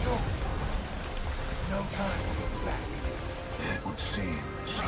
Virgil? No time to look back. It would seem so.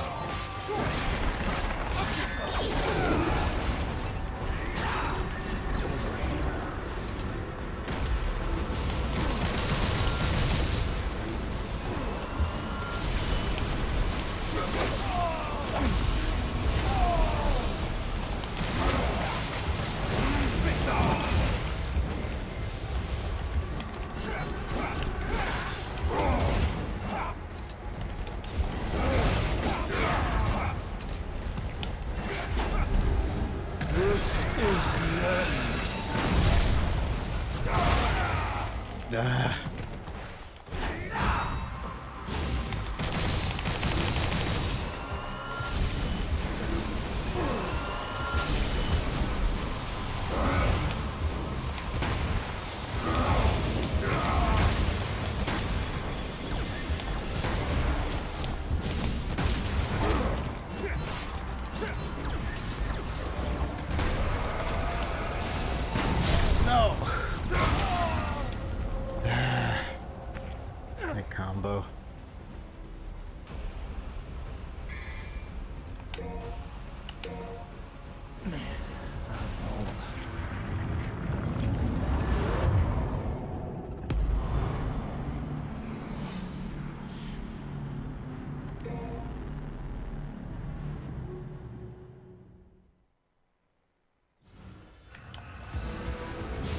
That combo.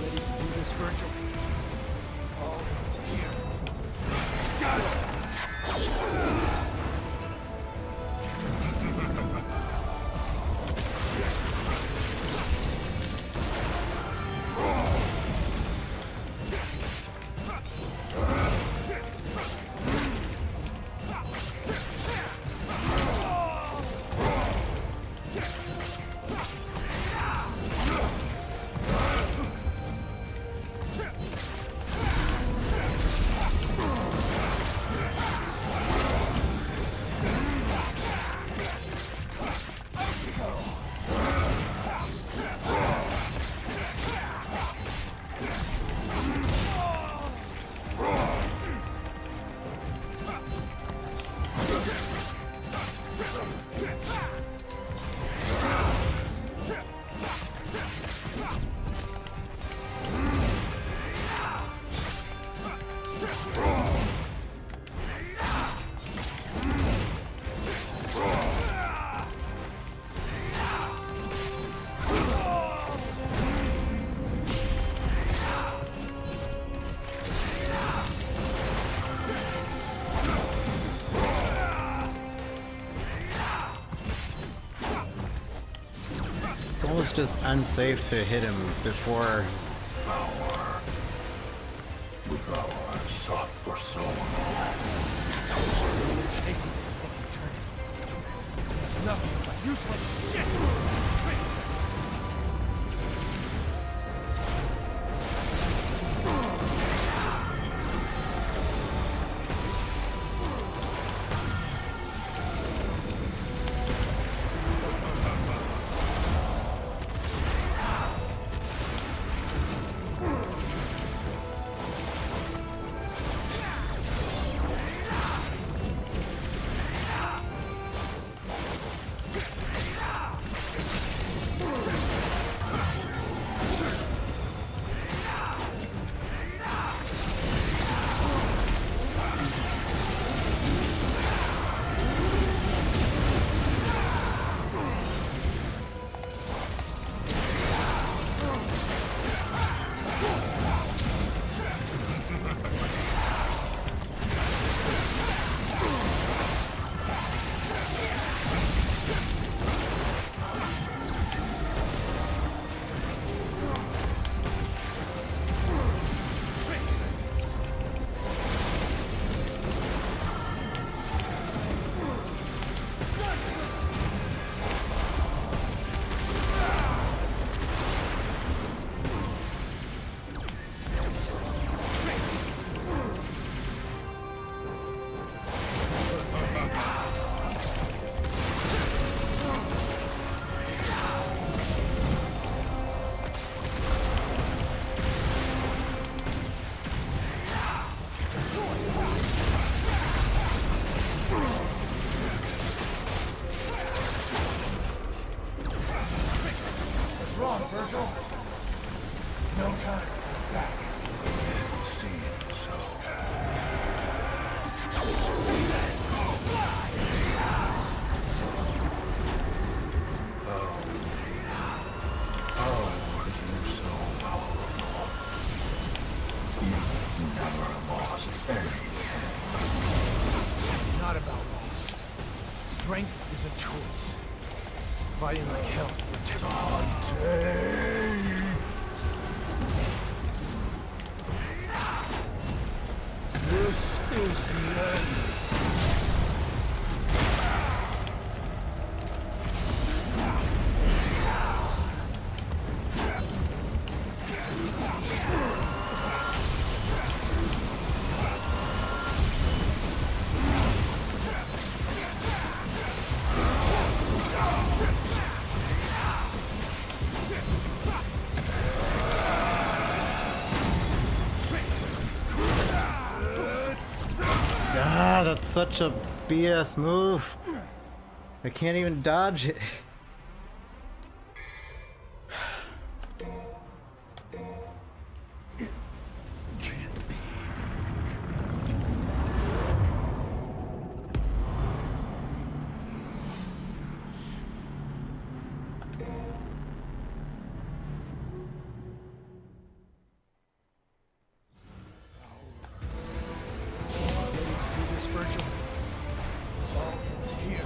Ready to do this, Virgil? All hands here. Got it! It's almost just unsafe to hit him before. The power I've sought for so long. Chasing this fucking turret. It's nothing but useless shit! on, Virgil. No time to go back. Seems so. Oh, you're so powerful. You've never lost anything. Not about loss. Strength is a choice. Fighting like hell to protect This is the end. Ah, that's such a BS move. I can't even dodge it. do this, Virgil. All ends here.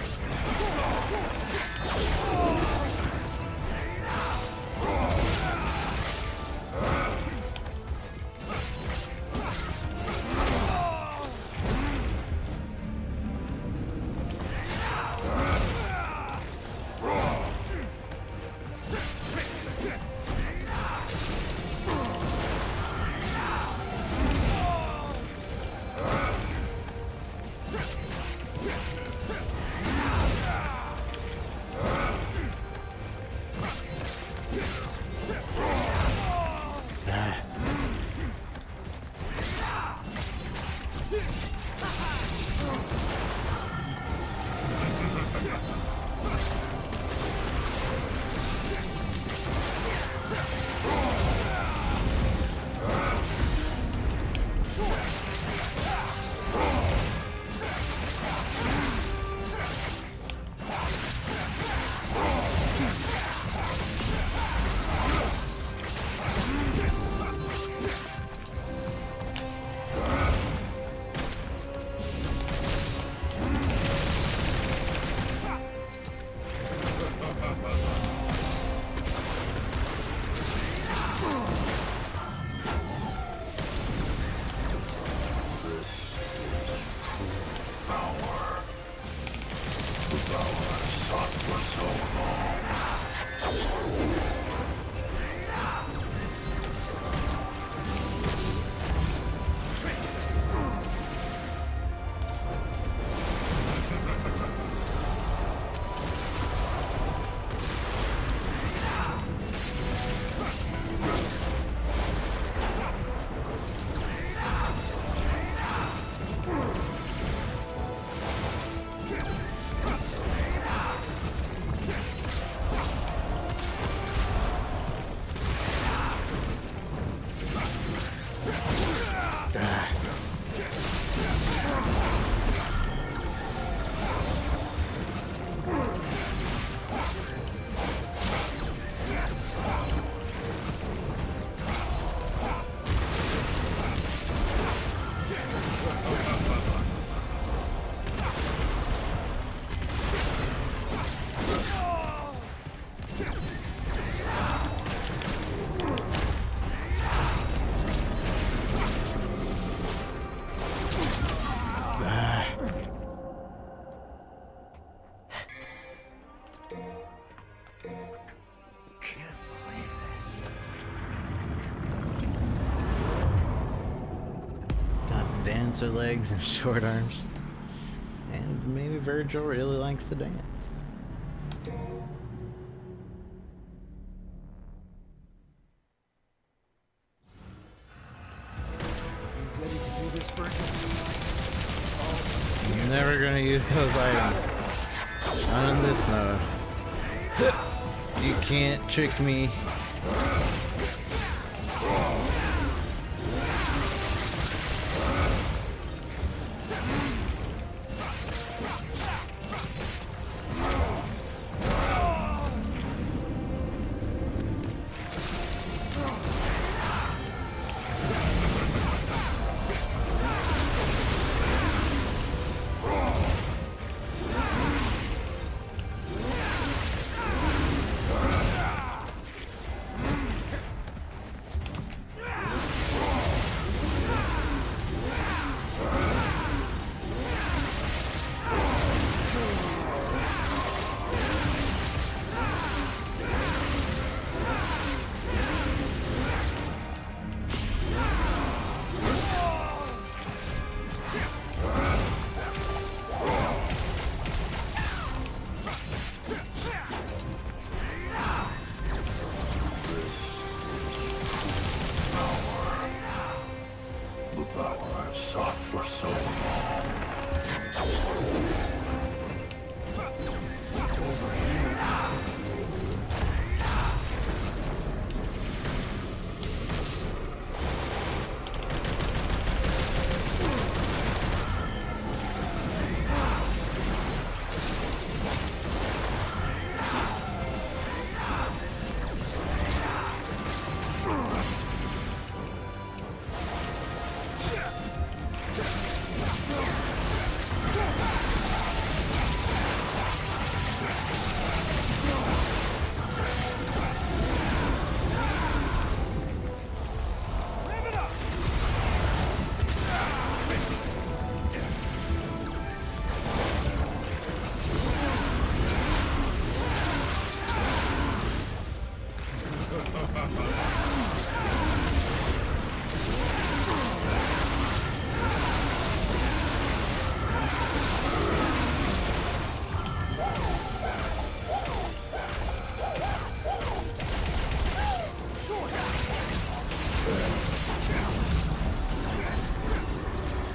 Dancer legs and short arms. And maybe Virgil really likes to dance. Ready to do this, Virgil? I'm never gonna use those items. Not in this mode. You can't trick me. The power I've sought for so long.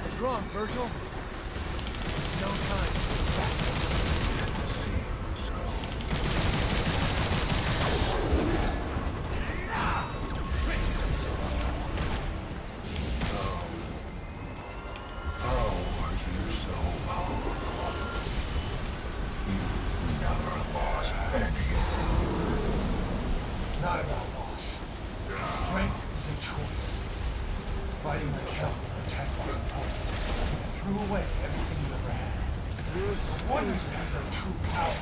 What's wrong, Virgil? No time. How are you so powerful? You never lost any. Not about loss. Strength is a choice. Fighting like hell to protect what's important. You threw away everything you ever had. No wonder you have no true power.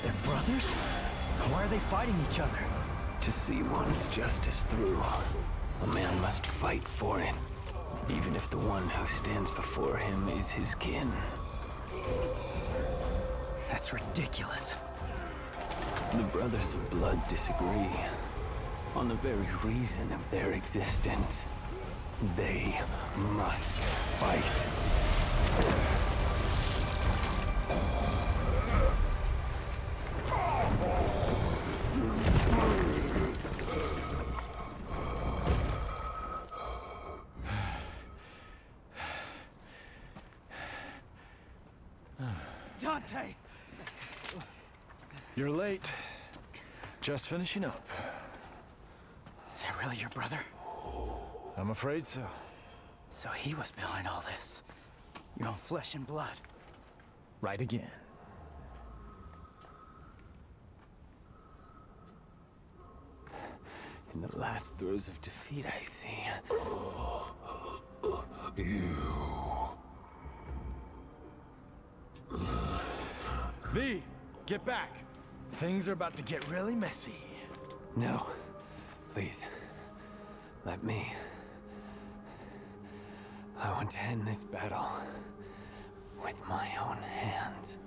They're brothers? Why are they fighting each other? To see one's justice through, a man must fight for it, even if the one who stands before him is his kin. That's ridiculous. The Brothers of Blood disagree on the very reason of their existence. They must fight. Dante! You're late. Just finishing up. Is that really your brother? I'm afraid so. So he was behind all this. Your own flesh and blood. Right again. In the last throes of defeat, I see. V, get back. Things are about to get really messy. No. Please. Let me. I want to end this battle with my own hands.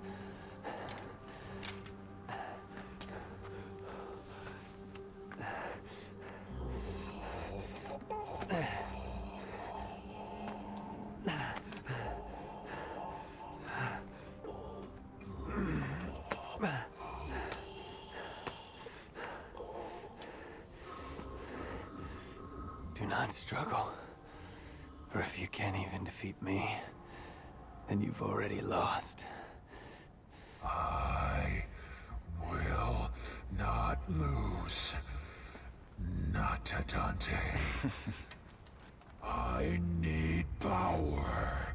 Do not struggle. For if you can't even defeat me, then you've already lost. I will not lose. Not to Dante. I need power.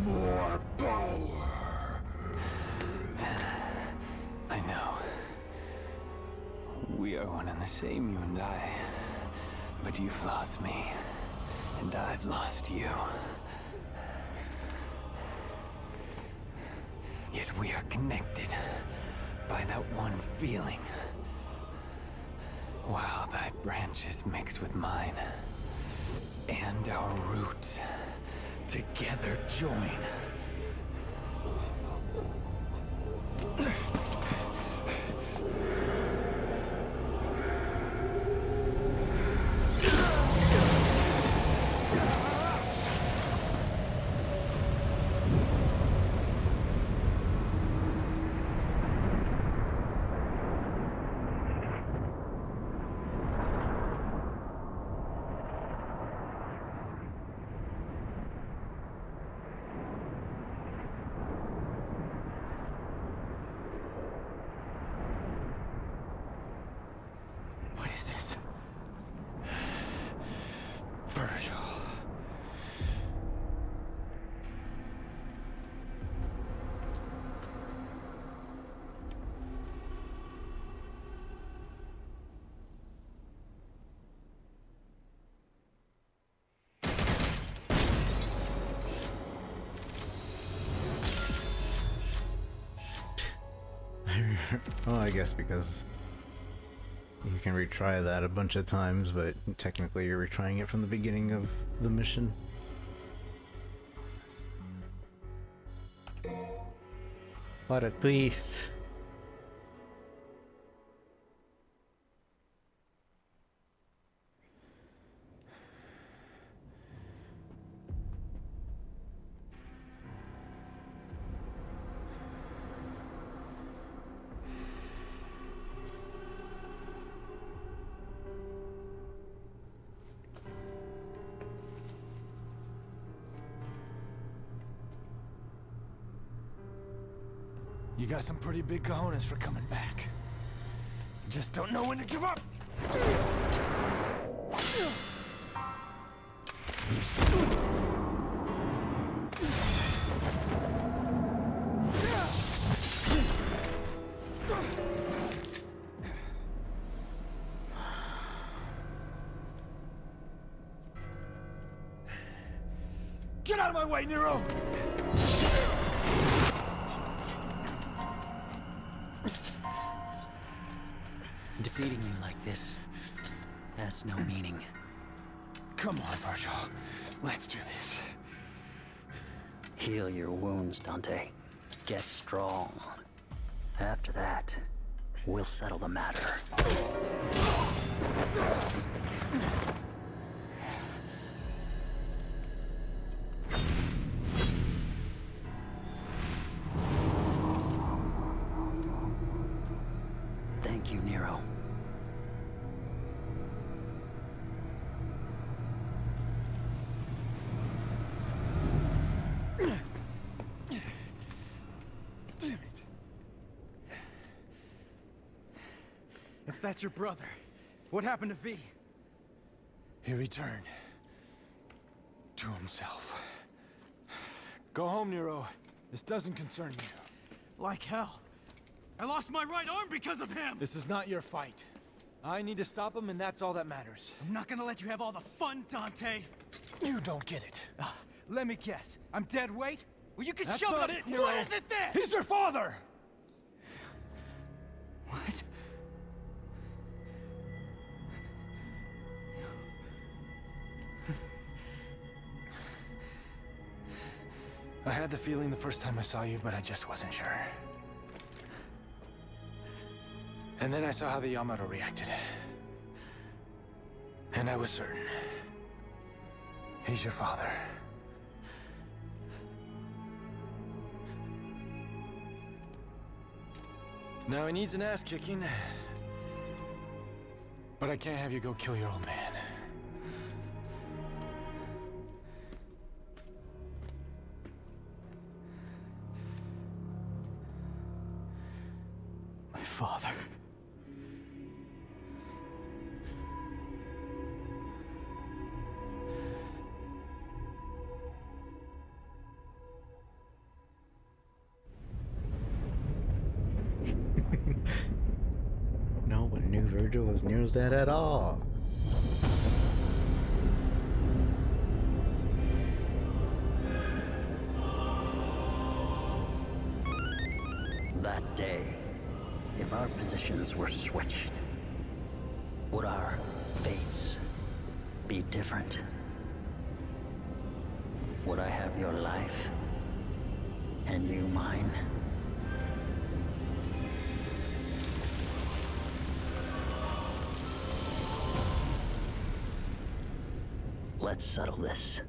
More power. I know. We are one and the same, you and I. But you've lost me, and I've lost you. Yet we are connected by that one feeling. While thy branches mix with mine, and our roots together join. What is this? Virgil. Well, I guess because you can retry that a bunch of times, but technically you're retrying it from the beginning of the mission. What a twist. You got some pretty big cojones for coming back. Just don't know when to give up. Get out of my way, Nero! Defeating me like this has no meaning. Come on, Virgil. Let's do this. Heal your wounds, Dante. Get strong. After that, we'll settle the matter. Thank you, Nero. Damn it. If that's your brother, what happened to V? He returned to himself. Go home, Nero. This doesn't concern you. Like hell. I lost my right arm because of him! This is not your fight. I need to stop him, and that's all that matters. I'm not gonna let you have all the fun, Dante! You don't get it. Let me guess. I'm dead weight? Well, you can That's shove not it it, up. Nero. What is it then? He's your father! What? I had the feeling the first time I saw you, but I just wasn't sure. And then I saw how the Yamato reacted. And I was certain. He's your father. Now he needs an ass kicking. But I can't have you go kill your old man. Virgil was Nero's dad at all. That day, if our positions were switched, would our fates be different? Would I have your life and you mine? Let's settle this.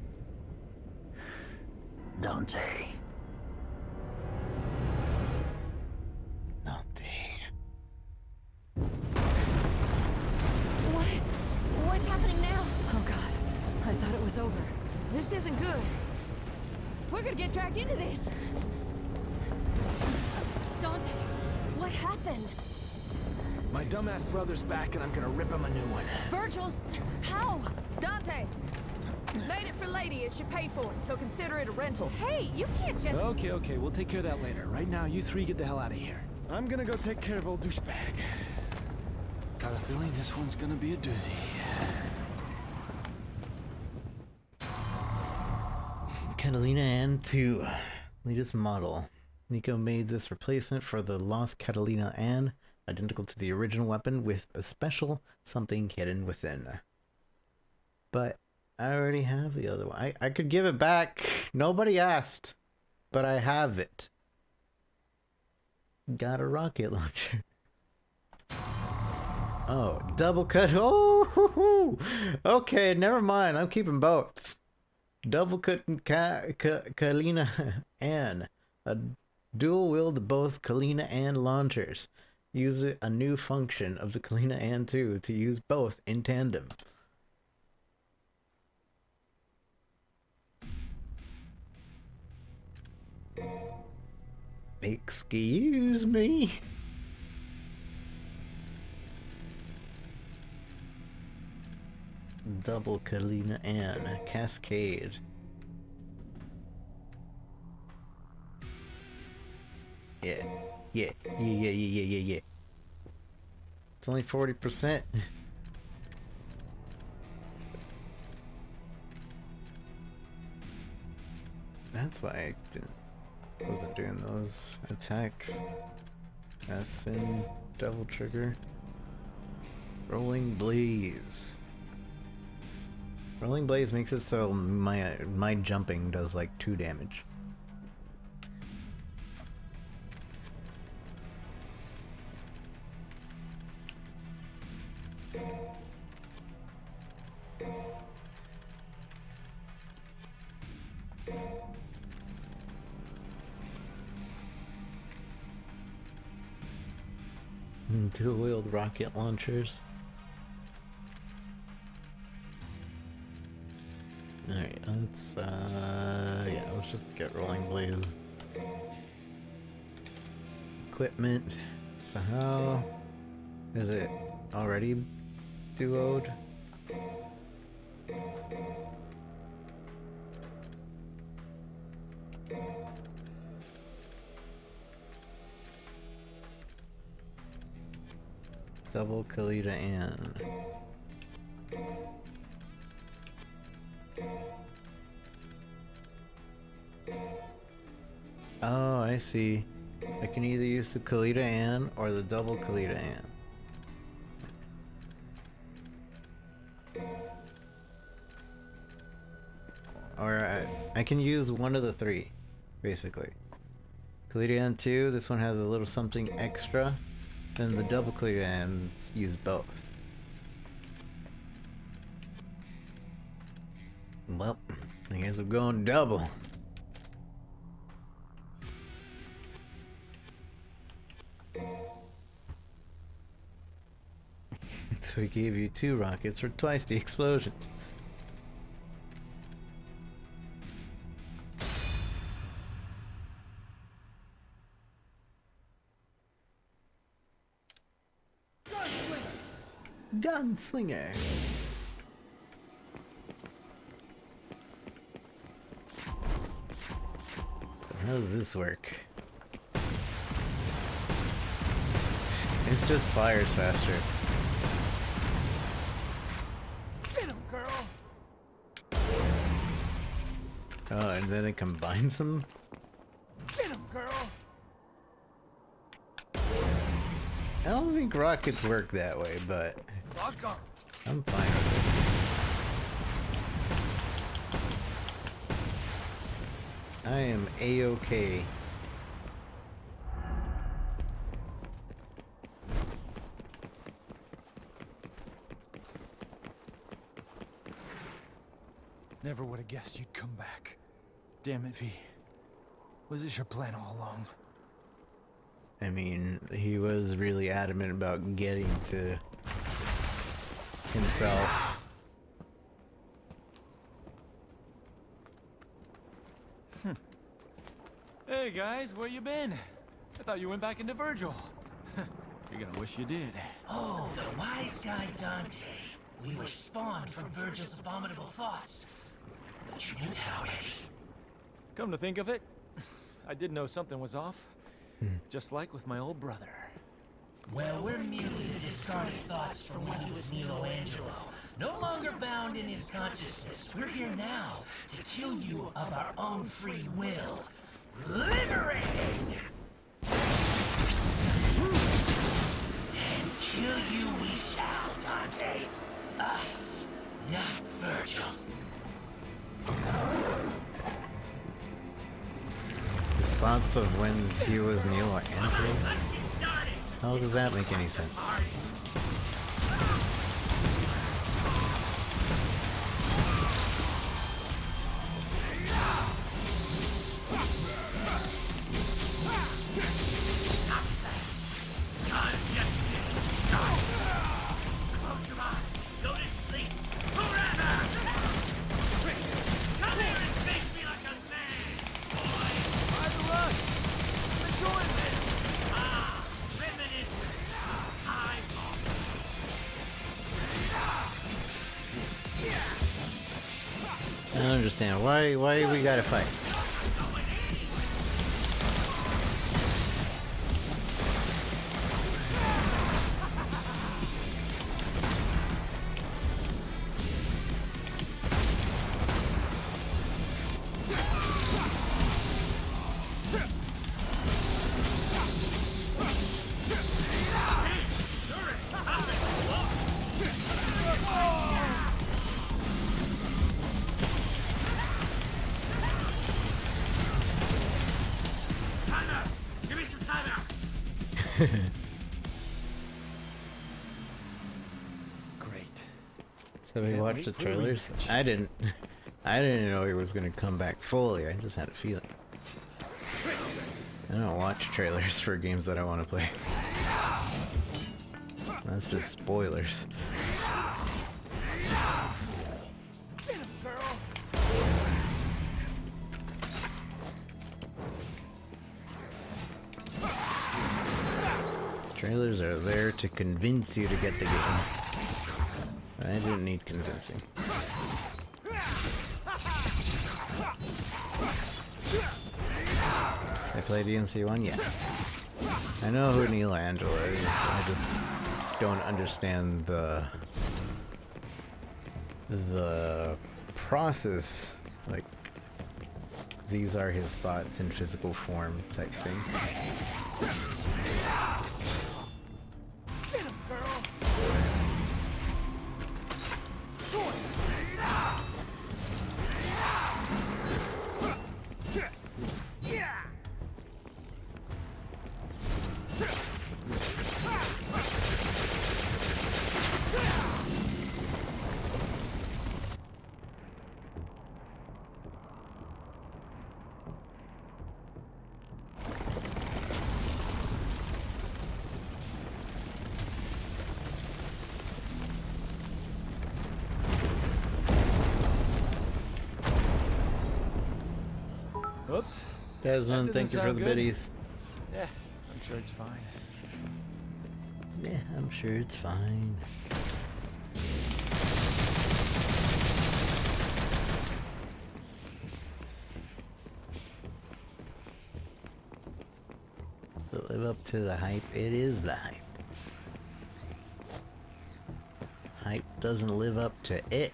Dante. What's happening now? Oh god, I thought it was over. This isn't good. We're gonna get dragged into this. Dante, what happened? My dumbass brother's back and I'm gonna rip him a new one. Virgil's... how? Dante! Made it for Lady and she paid for it, so consider it a rental. Hey, you can't just... Okay, we'll take care of that later. Right now, you three get the hell out of here. I'm gonna go take care of old douchebag. Got a feeling this one's gonna be a doozy. Catalina Ann 2, latest model. Nico made this replacement for the lost Catalina Ann, identical to the original weapon with a special something hidden within. But I already have the other one. I could give it back. Nobody asked, but I have it. Got a rocket launcher. Oh, double cut. Oh, okay, never mind. I'm keeping both. Double cut Kalina Ann. A dual wield both Kalina and launchers. Use a new function of the Kalina Ann 2 to use both in tandem. Excuse me. Double Kalina Ann Cascade. Yeah. It's only 40%. That's why I wasn't doing those attacks. S in double trigger. Rolling Blaze. Rolling Blaze makes it so my jumping does like 2 damage. Dual-wheeled rocket launchers. Alright, let's let's just get Rolling Blaze. Equipment. So how is it already duoed? Double Kalita Ann. Oh, I see. I can either use the Kalita Ann or the double Kalita Ann. Or I can use one of the 3, basically. Kalita Ann 2, this one has a little something extra. Then the double Kalita Anns use both. Well, I guess we're going double. So we gave you 2 rockets for twice the explosions. Gunslinger! So how does this work? It just fires faster. Oh, and then it combines them? Get him, girl! I don't think rockets work that way, but Lock on. I'm fine with it. I am A-okay. Never would have guessed you'd come back. Damn it, V. Was this your plan all along? I mean, he was really adamant about getting to himself. Hey guys, where you been? I thought you went back into Virgil. You're gonna wish you did. Oh, the wise guy Dante. We were spawned from Virgil's abominable thoughts. But you knew that already. Come to think of it, I did know something was off. Just like with my old brother. Well, we're merely the discarded thoughts from when he was Nilo Angelo. No longer bound in his consciousness. We're here now to kill you of our own free will. Liberating! And kill you we shall, Dante. Us, not Virgil. His thoughts of when he was Nilo Angelo? How does that make any sense? I don't understand. Why we gotta fight? Great. So we watched the trailers? I didn't know he was gonna come back fully. I just had a feeling. I don't watch trailers for games that I want to play. That's just spoilers. Trailers are there to convince you to get the game. I didn't need convincing. I played DMC1? Yeah. I know who Nilo Angelo is. I just don't understand the process. Like, these are his thoughts in physical form type thing. Oops. Desmond, thank you for the biddies. Yeah, I'm sure it's fine. Yeah, I'm sure it's fine. Does it live up to the hype? It is the hype. Hype doesn't live up to it.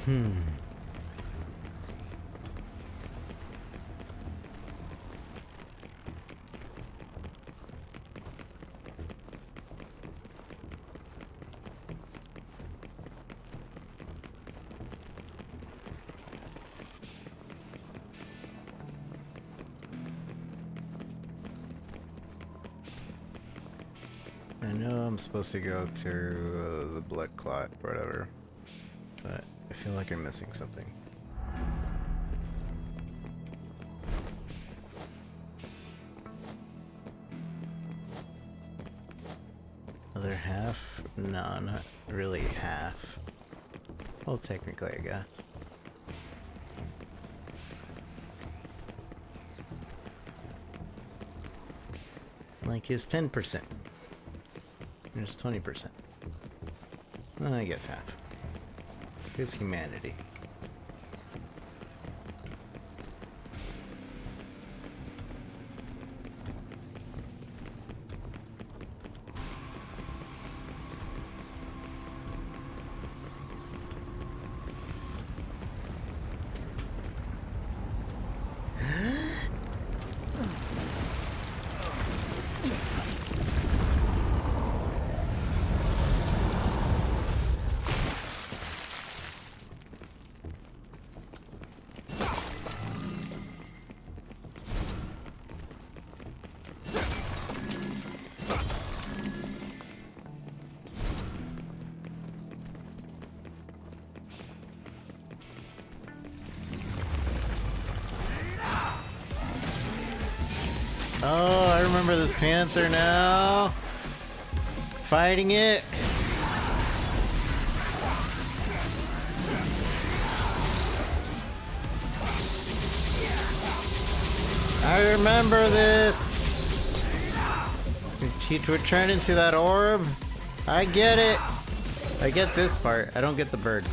I know I'm supposed to go to the blood clot or whatever, but I feel like I'm missing something. Other half? No, not really half. Well, technically, I guess. Like his 10%. There's 20%. Well, I guess half. His humanity. Oh, I remember this panther now. Fighting it. I remember this. He would turn into that orb. I get it. I get this part. I don't get the bird.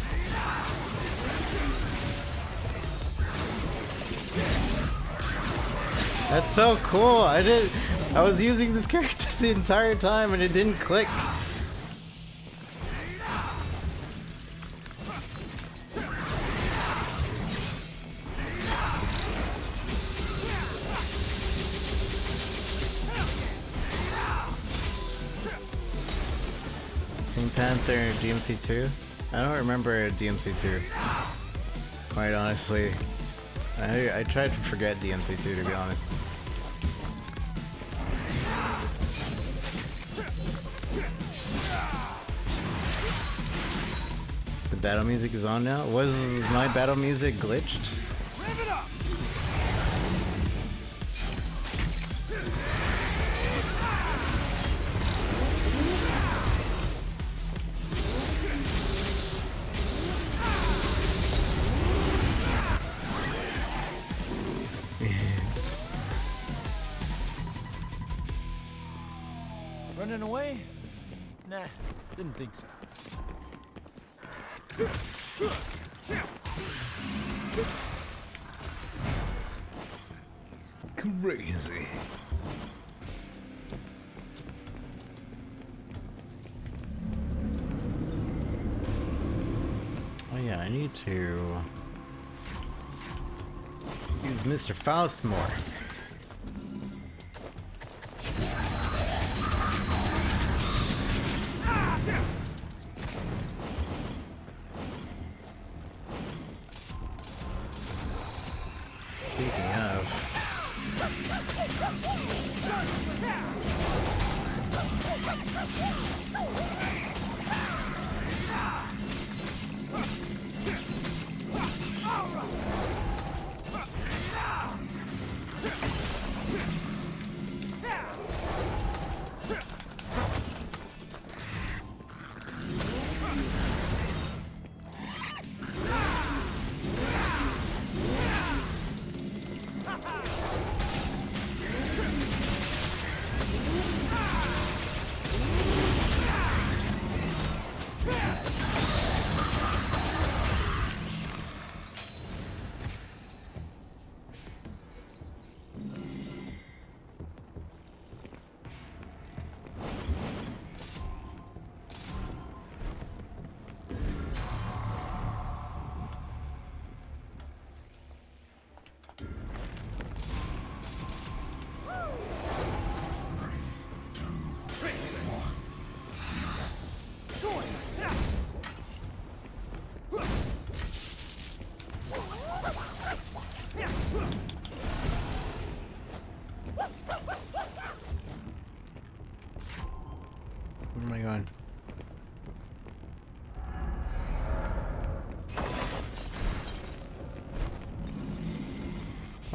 That's so cool. I was using this character the entire time and it didn't click. Team Panther DMC2? I don't remember DMC2. Quite honestly. I tried to forget DMC2 to be honest. The battle music is on now? Was my battle music glitched? Running away? Nah, didn't think so. Crazy. Oh yeah, I need to use Mr. Faust more. Speaking of,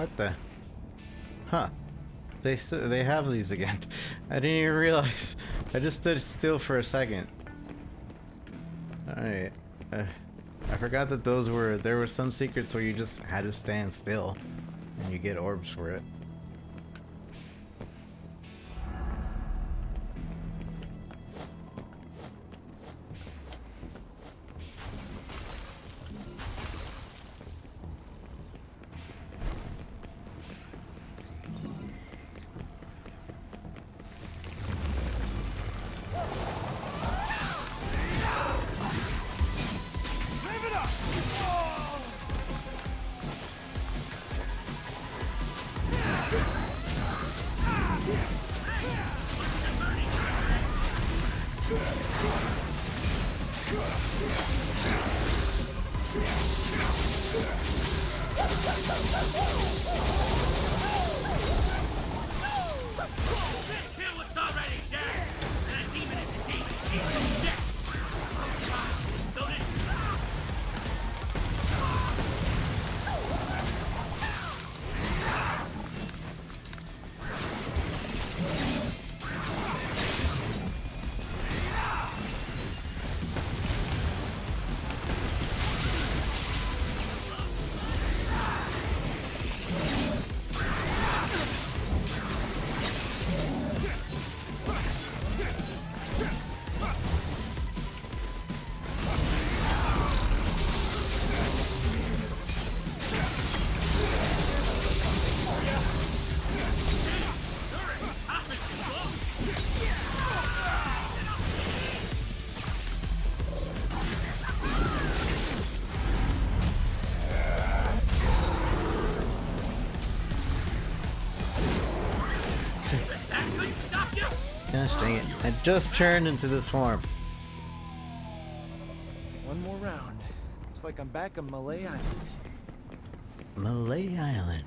What the? Huh. They have these again. I didn't even realize. I just stood still for a second. Alright. I forgot that there were some secrets where you just had to stand still and you get orbs for it. Gosh dang it. I just turned into this form. One more round. It's like I'm back on Malay Island. Malay Island.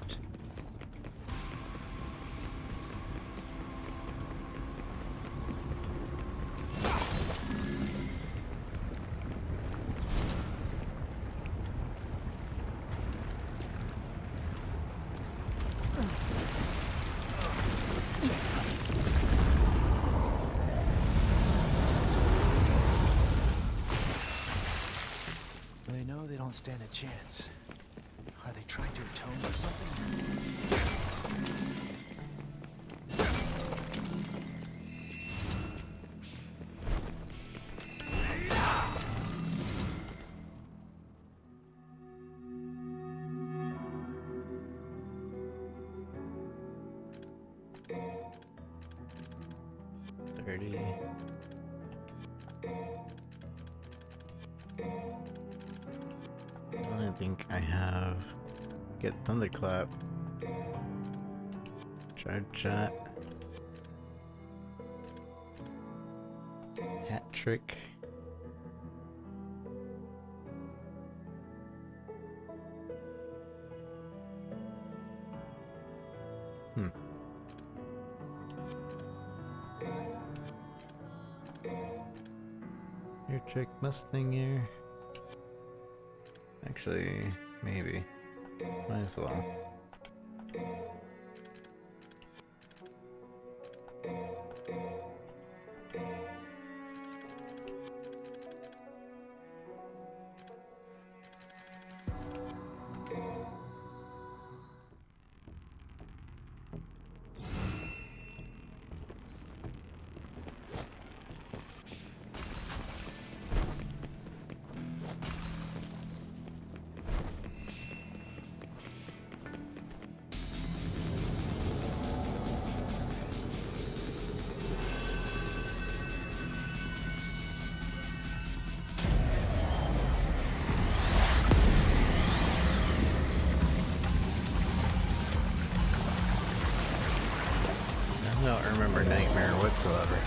They know they don't stand a chance. Are they trying to atone for something? I think I have get Thunderclap, Charge Shot, Hat Trick. Air Trick, Mustanger. Actually, maybe. Might as well. I don't remember Nightmare whatsoever.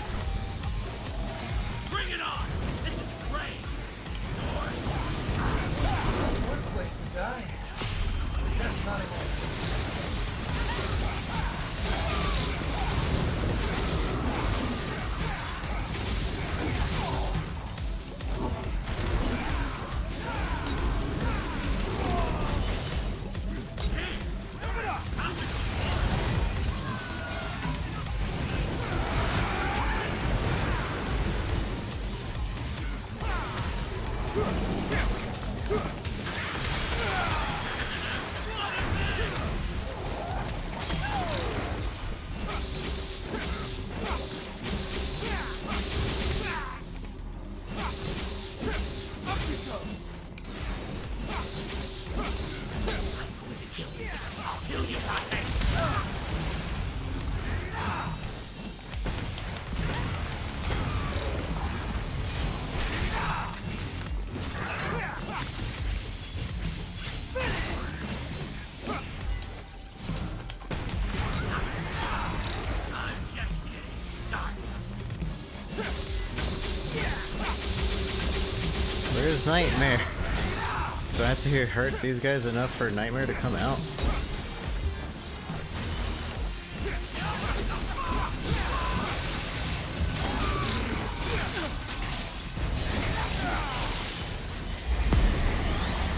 Bring it on! This is great! Worst place to die. That's not it. Where's Nightmare? Do I have to hurt these guys enough for Nightmare to come out?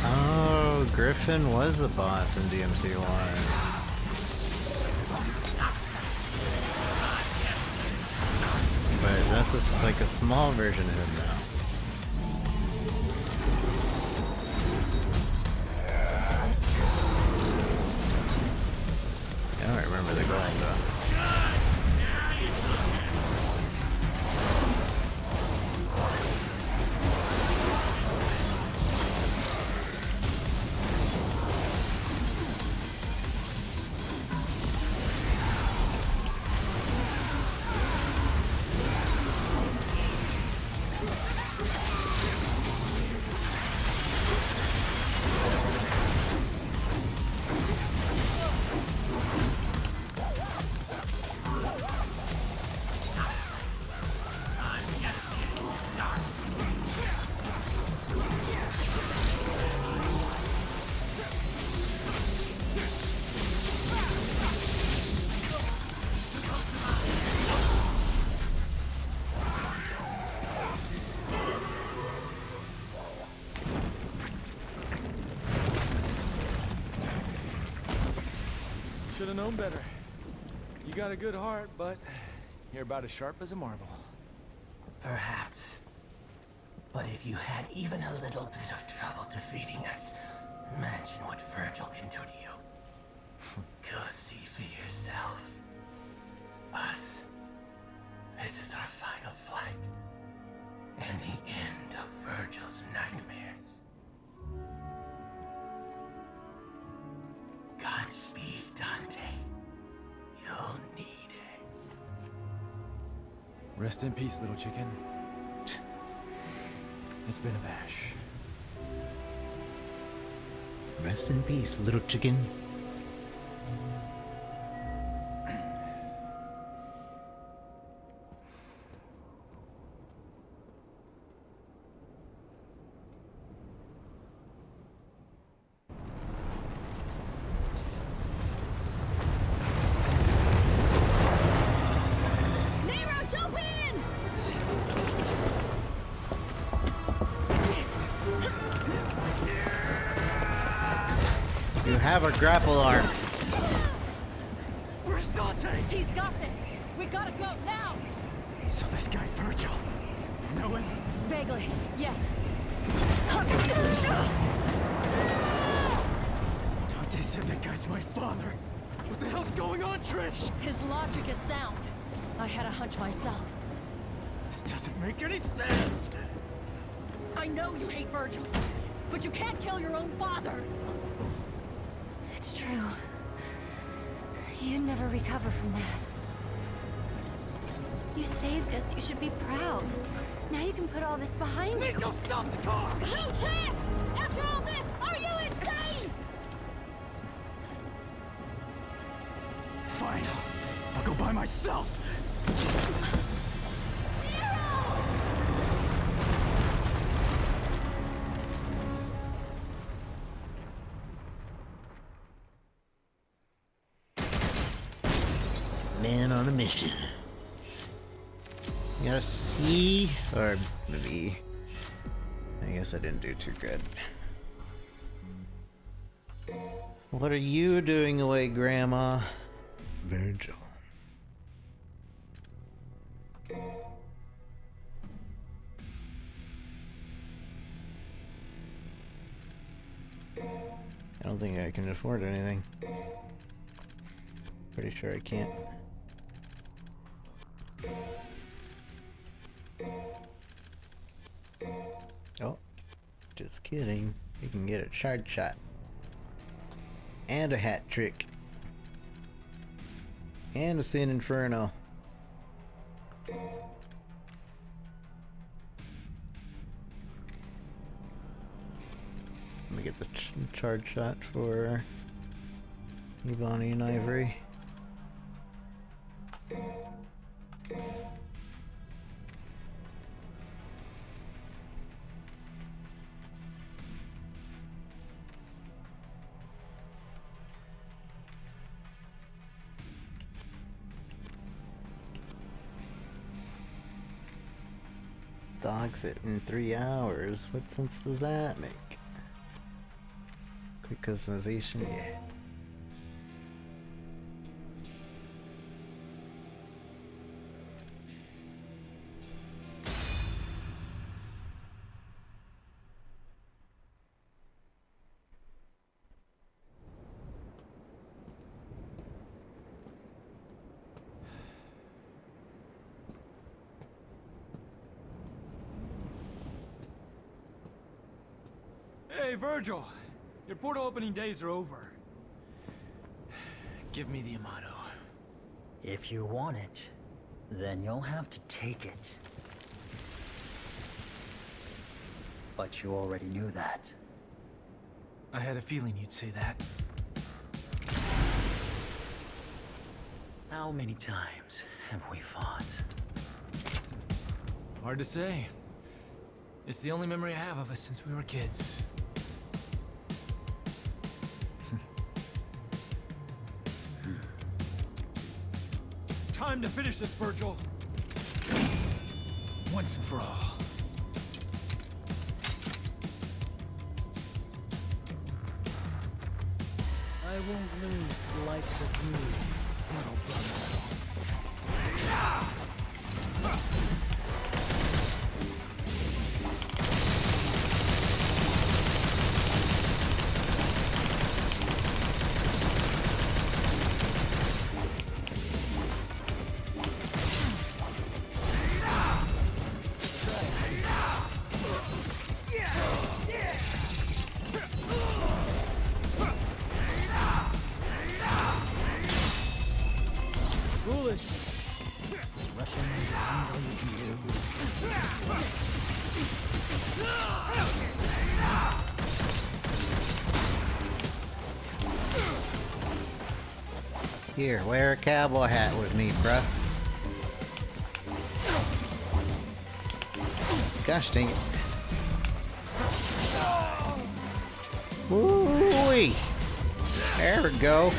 Oh, Griffin was the boss in DMC1. But that's just like a small version of him now. I don't remember the goal though. Should have known better. You got a good heart, but you're about as sharp as a marble. Perhaps. But if you had even a little bit of trouble defeating us, imagine what Virgil can do to you. Go see for yourself. Us. This is our final fight. And the end of Virgil's nightmares. Godspeed, Dante. You'll need it. Rest in peace, little chicken. It's been a bash. Rest in peace, little chicken. You have a grapple arm. Where's Dante? He's got this. We gotta go now. So this guy Virgil. Know him? Vaguely, yes. Dante said that guy's my father. What the hell's going on, Trish? His logic is sound. I had a hunch myself. This doesn't make any sense. I know you hate Virgil, but you can't kill your own father. It's true. You'd never recover from that. You saved us. You should be proud. Now you can put all this behind you. Nico, stop the car! No chance! After all this, are you insane? Fine. I'll go by myself. Man on a mission. You got a C or maybe. I guess I didn't do too good. What are you doing away, Grandma? Virgil. I don't think I can afford anything. Pretty sure I can't. Oh, just kidding. You can get a charge shot. And a hat trick. And a Sin Inferno. Let me get the charge shot for Ebony and Ivory. Dogs it in 3 hours. What sense does that make? Quick customization, yeah. Hey, Virgil! Your portal opening days are over. Give me the Amato. If you want it, then you'll have to take it. But you already knew that. I had a feeling you'd say that. How many times have we fought? Hard to say. It's the only memory I have of us since we were kids. Time to finish this, Virgil. Once and for all. I won't lose to the likes of you, little brother. Here, wear a cowboy hat with me, bruh. Gosh dang it. Woo-wee! There we go.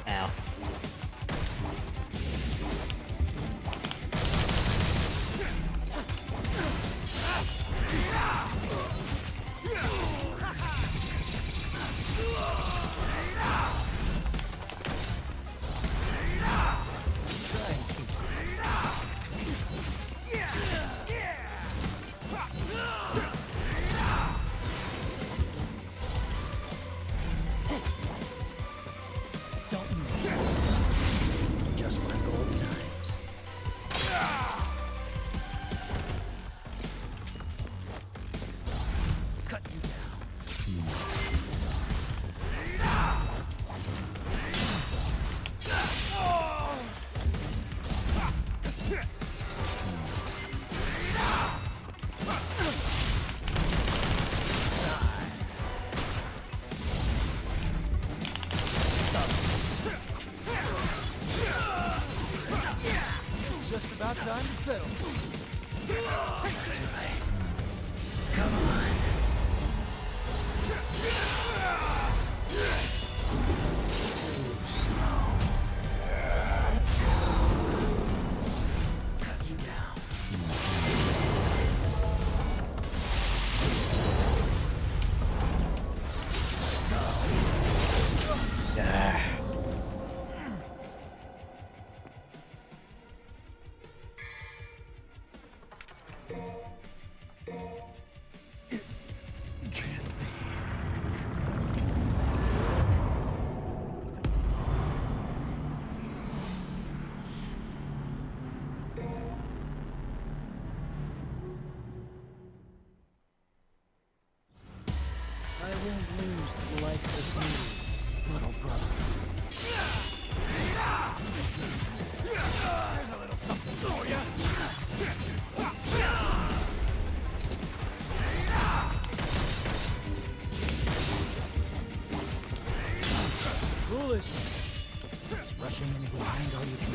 Ow. Just like old times. Cut you down. It's just about time to settle. Come on. Cut you down. Ah. I won't lose to the likes of you, little brother. There's a little something for you. Foolishness. Just rushing in behind all you can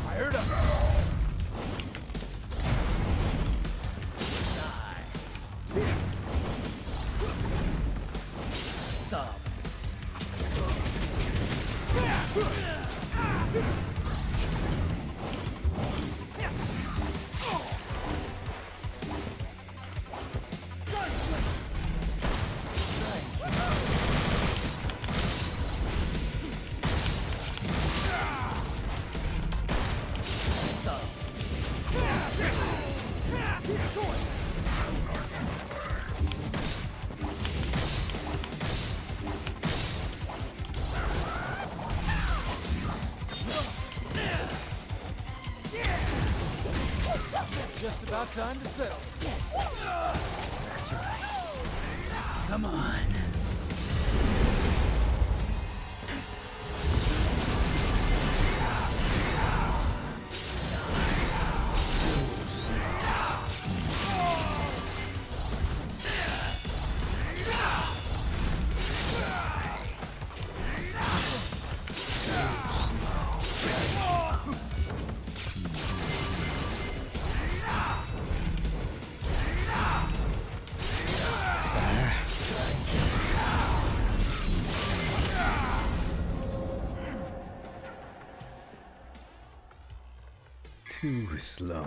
Fired up. It's just about time to settle. That's right. Come on. Too slow.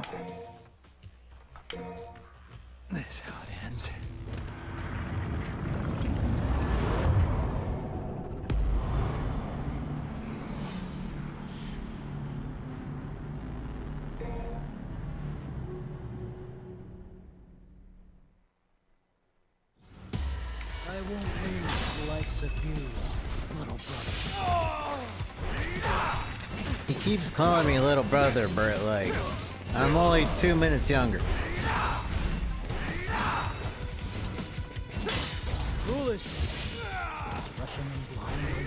This how it ends. I won't lose the likes of you, little brother. He keeps calling me little brother, but like, I'm only 2 minutes younger. Foolishness. Rushing in blindly.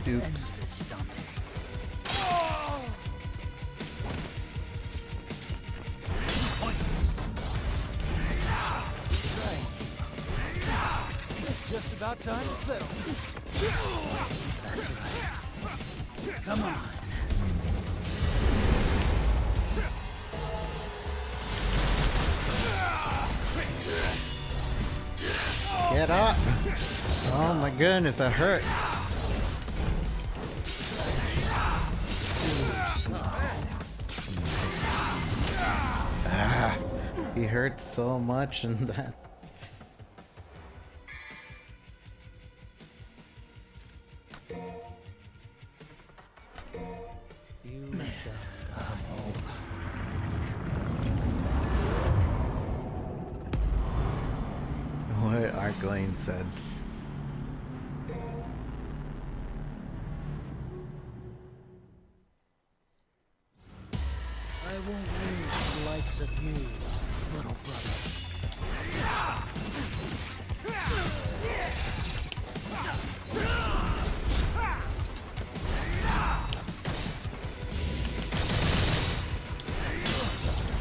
Let's end Oops. this, Dante. Points. It's just about time to settle. That's right. Come on. Get up! Oh my goodness, that hurt. Ah, he hurt so much in that. What Arglain said. I won't lose the likes of you, little brother.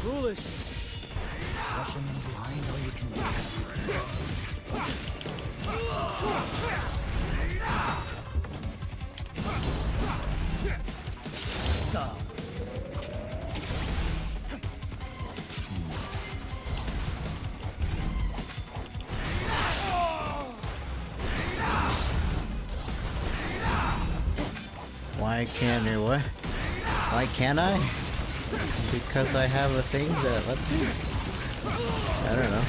Foolishness. Rushing in behind all you can do. Go. Why can't you what? Why can't I? Because I have a thing that lets me? I don't know.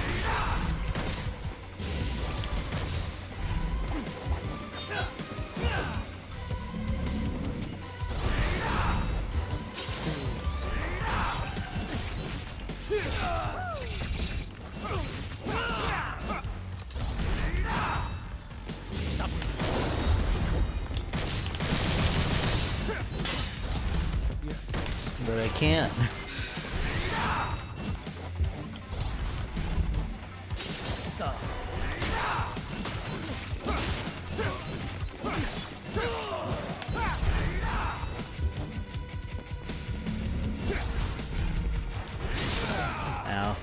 But I can't. Ow.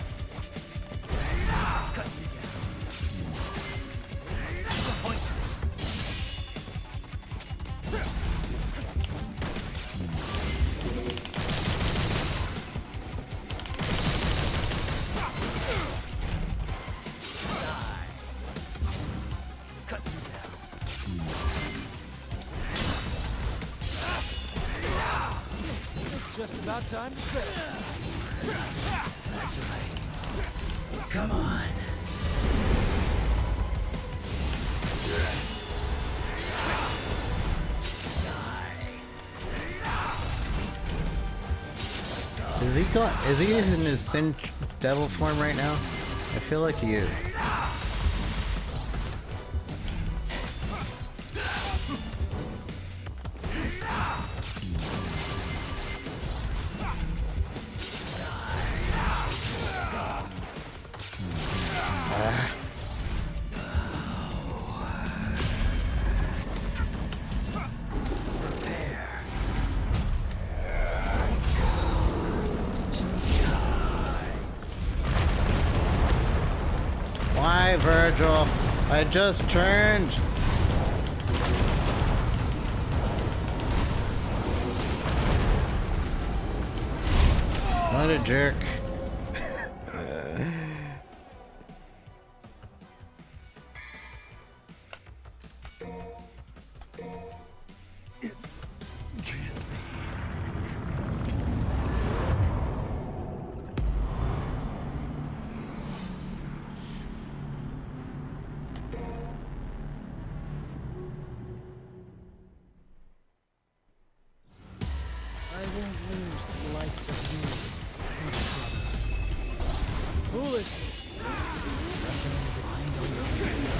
It's just about time to settle. That's right. Come on. Is he in his Sin Devil form right now? I feel like he is. Why, Virgil? I just turned. What a jerk. I won't lose to the likes of you, Foolishness. rushing in behind all you can do.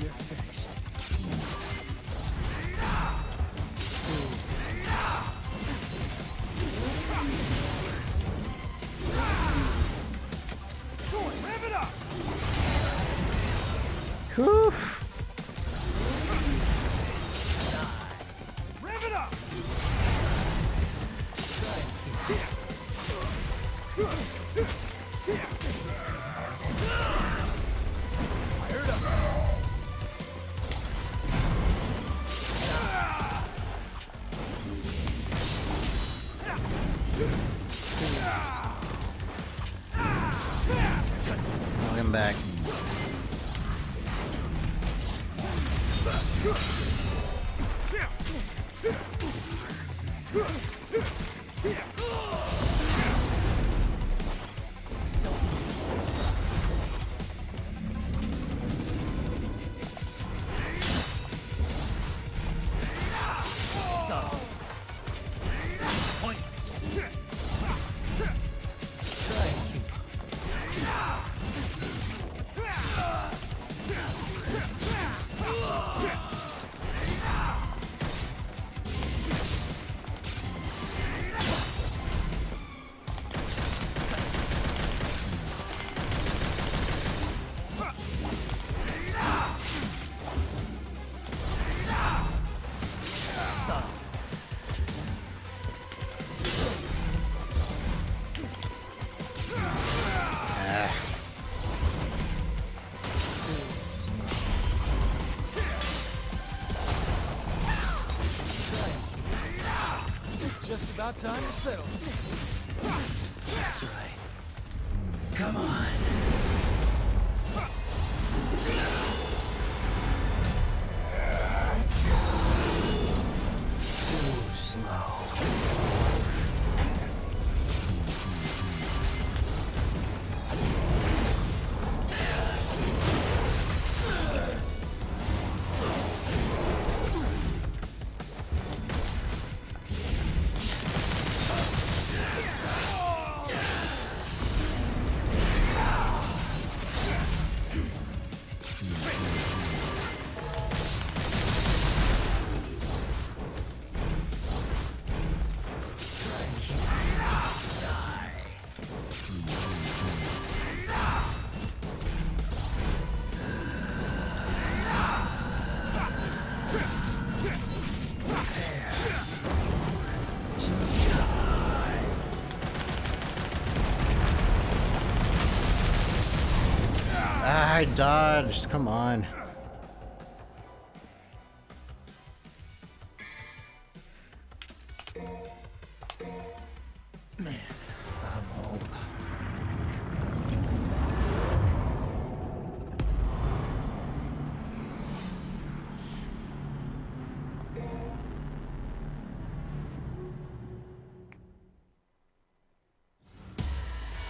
You're Welcome back. Just about time to settle. That's right. Come on. Too slow. I dodged. Come on. Man, I'm old.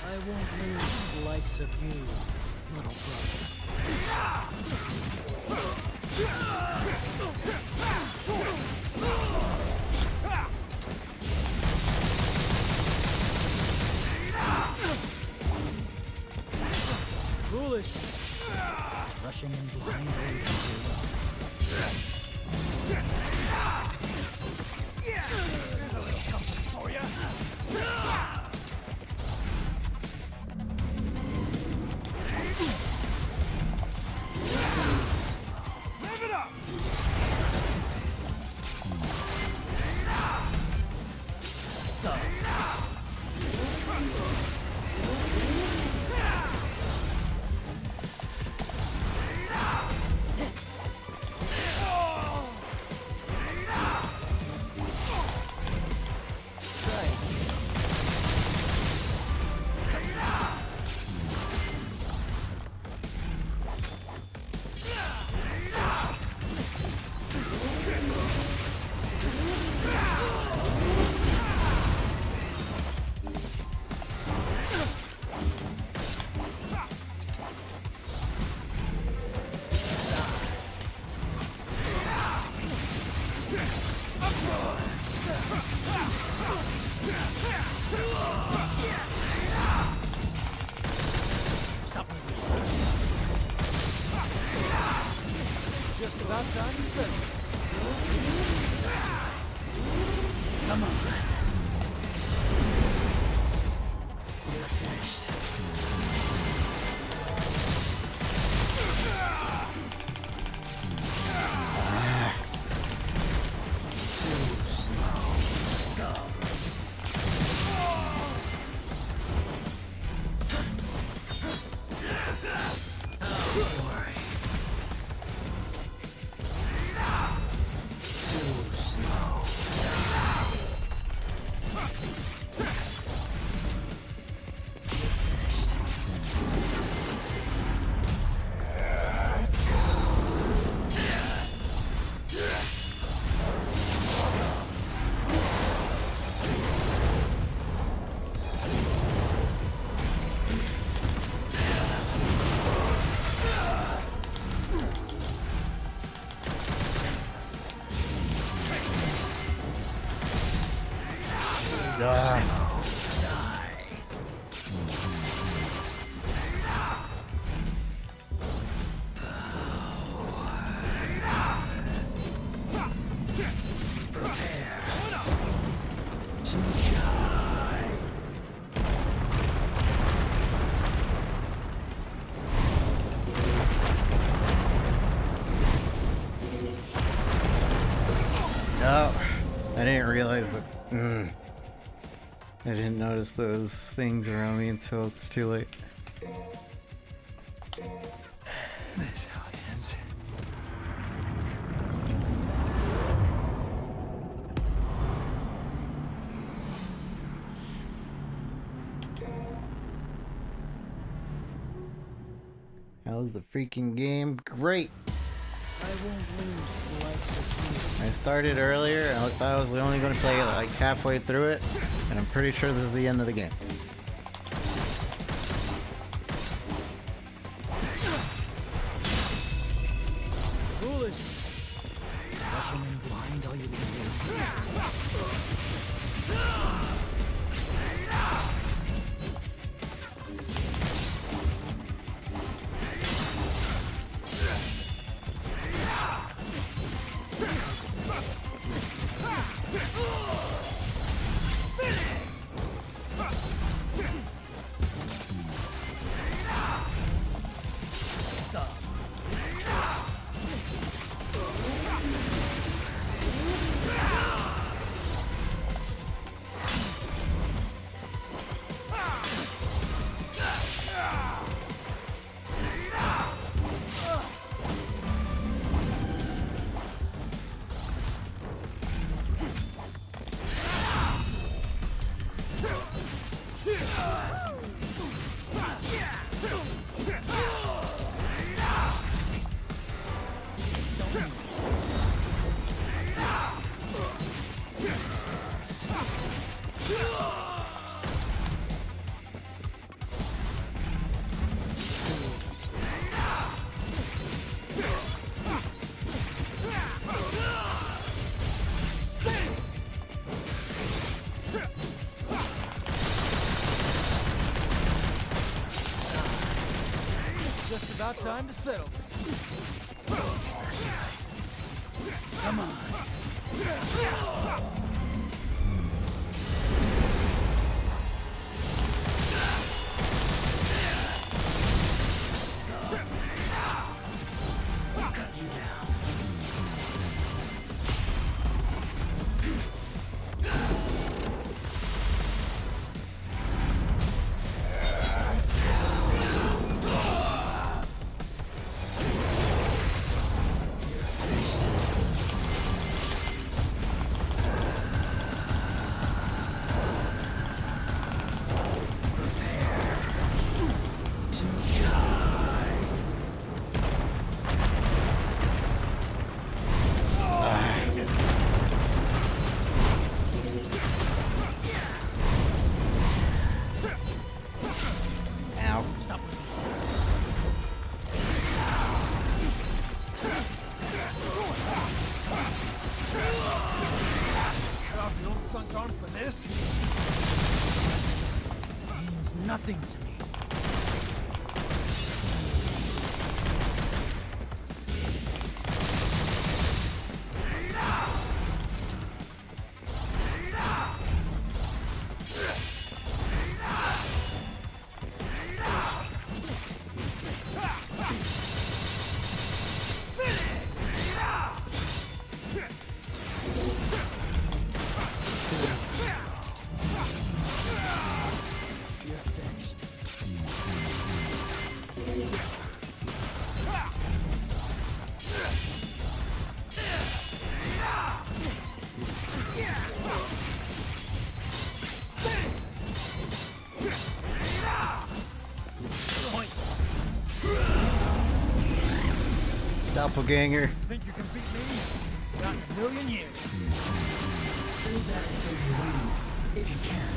I won't lose the likes of you, little Foolish. rushing in blindly. Here's a little something for you. Live it up! Just about time to settle. Come on. You're finished. Too slow. Oh, I didn't realize that. I didn't notice those things around me until it's too late. This is how it ends. How's the freaking game? Great! I won't lose the likes of you. I started earlier, I thought I was only going to play like halfway through it, and I'm pretty sure this is the end of the game. Foolish. Rushing in blind, all you can just about time to settle this. Come on. Sun's on for this? It means nothing to me. Doppelganger. Think you can beat me? Not in a million years. Save that until you win, if you can.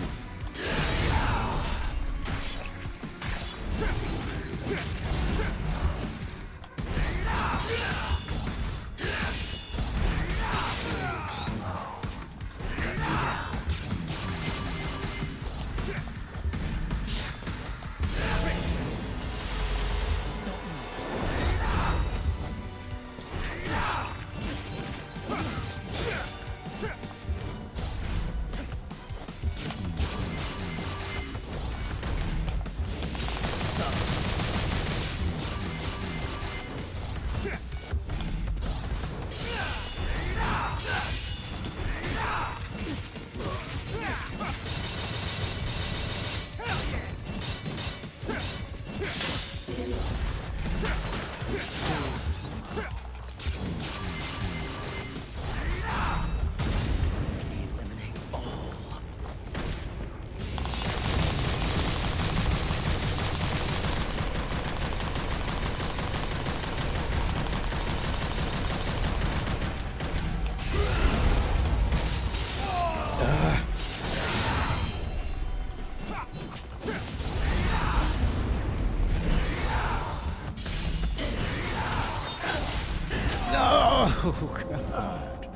Oh god.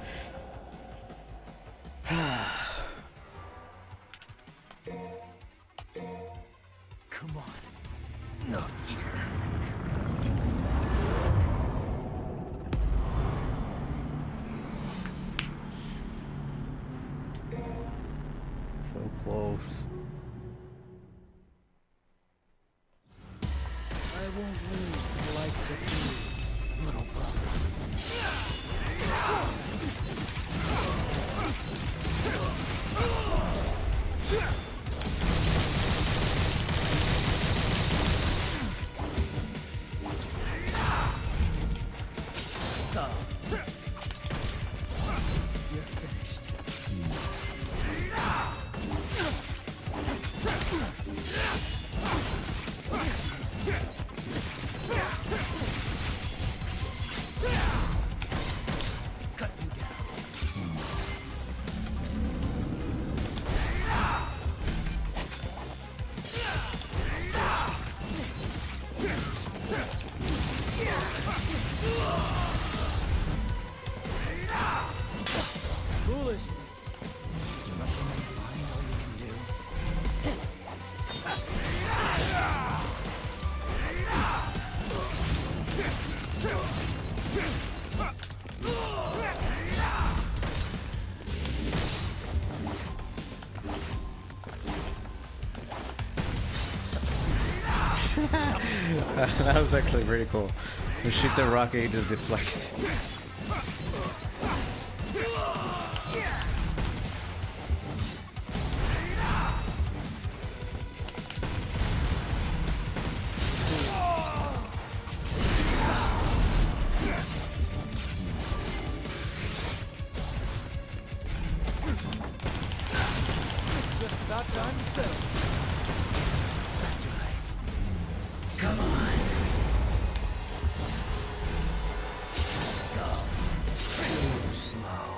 Come on. Not here. So close. I won't lose to the likes of you, little brother. You're finished. Cut you down. Foolishness. Rushing and find all you can do. That was actually pretty cool. You shoot the rocket, it just deflects. It's just about time to settle. That's right. Come on. Stop. Too slow.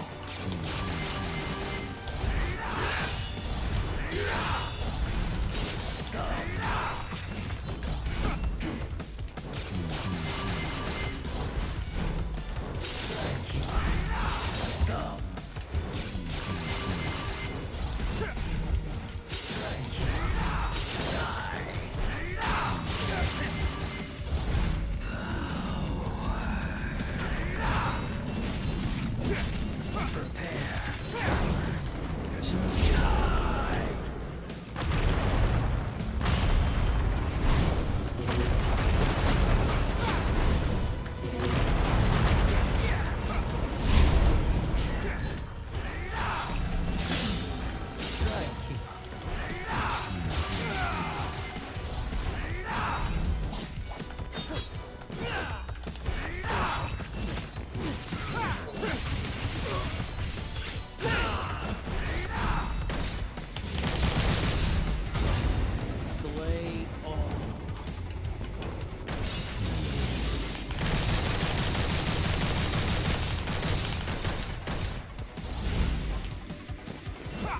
Slay all.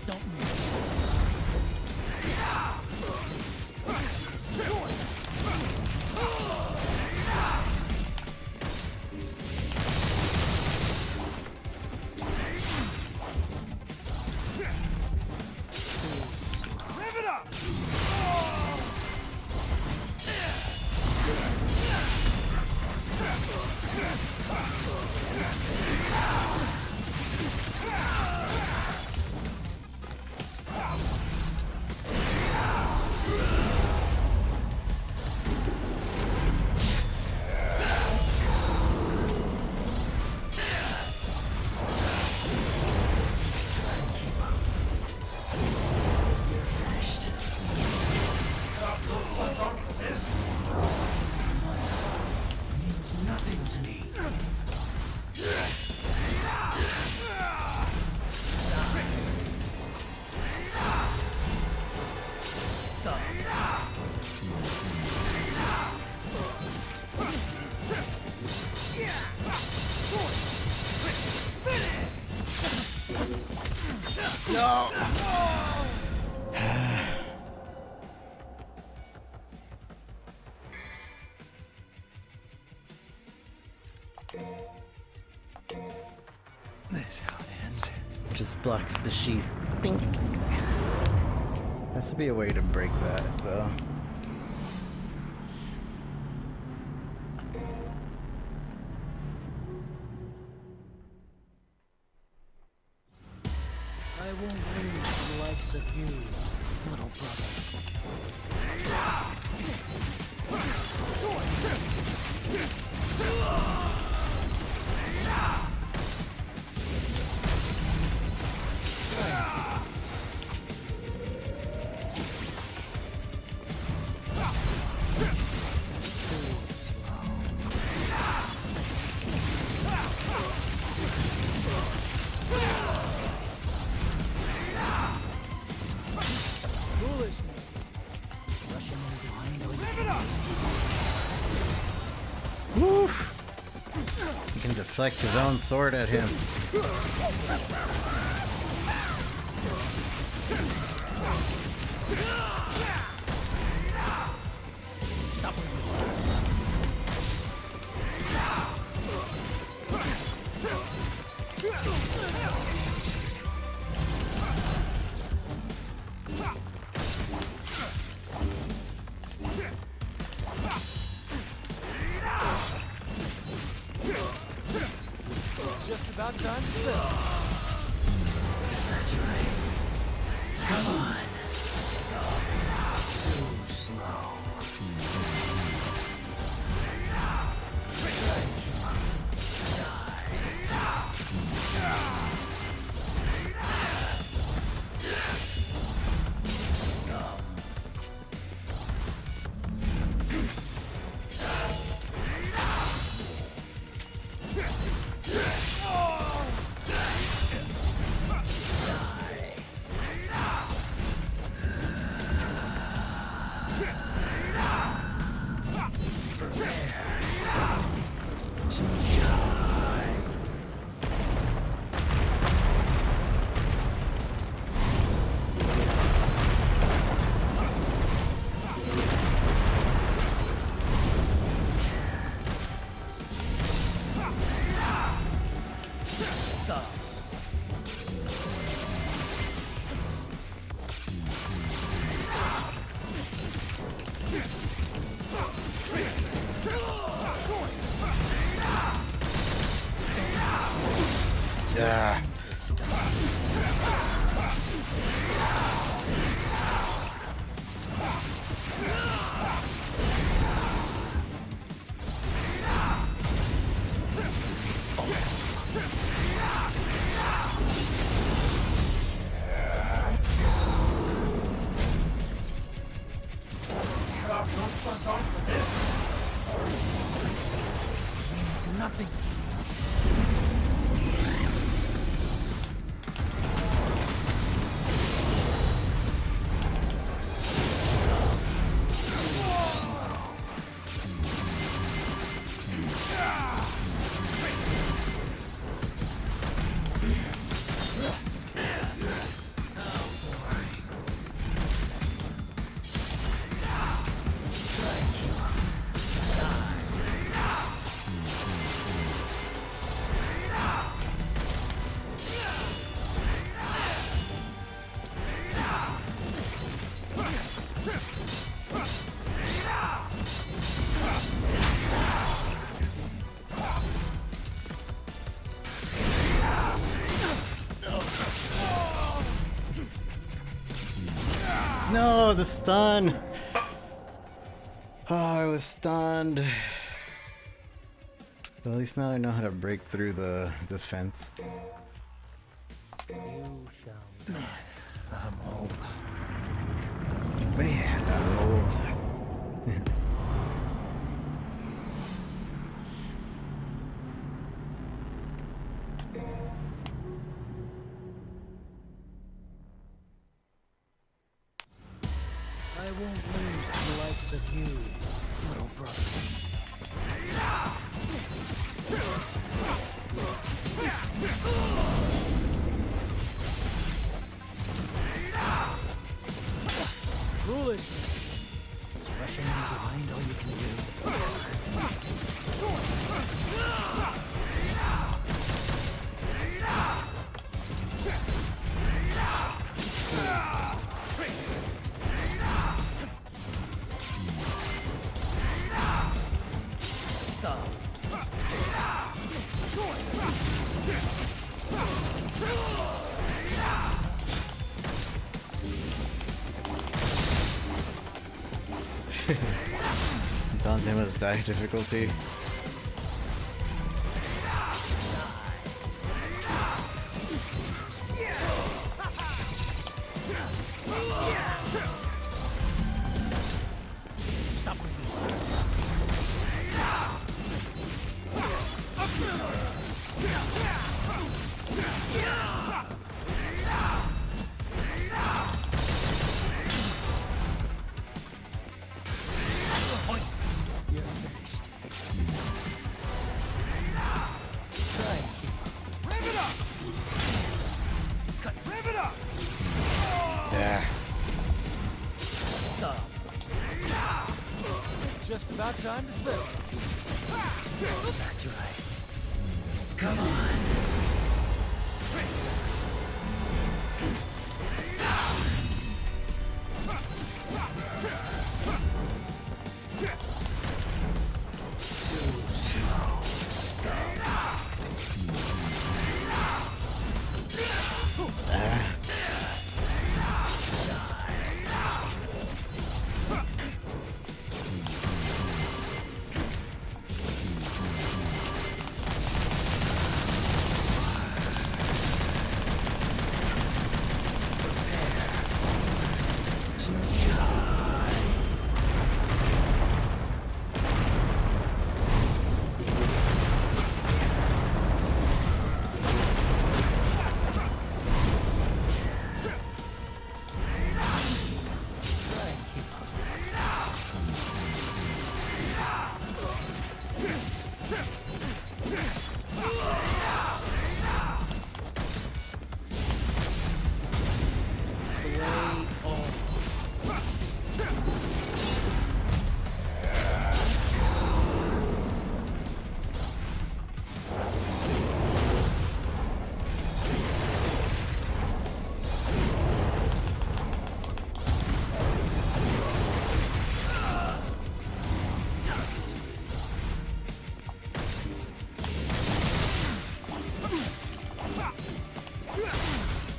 Don't move. Rev it up! Sun's up for this. Means nothing to me. just blocks the sheath. Bink. Has to be a way to break that, though. I won't lose to the likes of you, little brother. He can deflect his own sword at him. It's just about time to settle. That's right. Come on. Too slow. Yeah. Cut off your own son's arm for this? Means nothing. No, the stun. Oh, I was stunned. But at least now I know how to break through the fence. Man, I'm old. Man, I'm old. I won't lose to the likes of you, little brother. Foolishness. Is rushing in behind all you can do? Dante must die difficulty. Yeah. It's just about time to settle. That's right. Come on.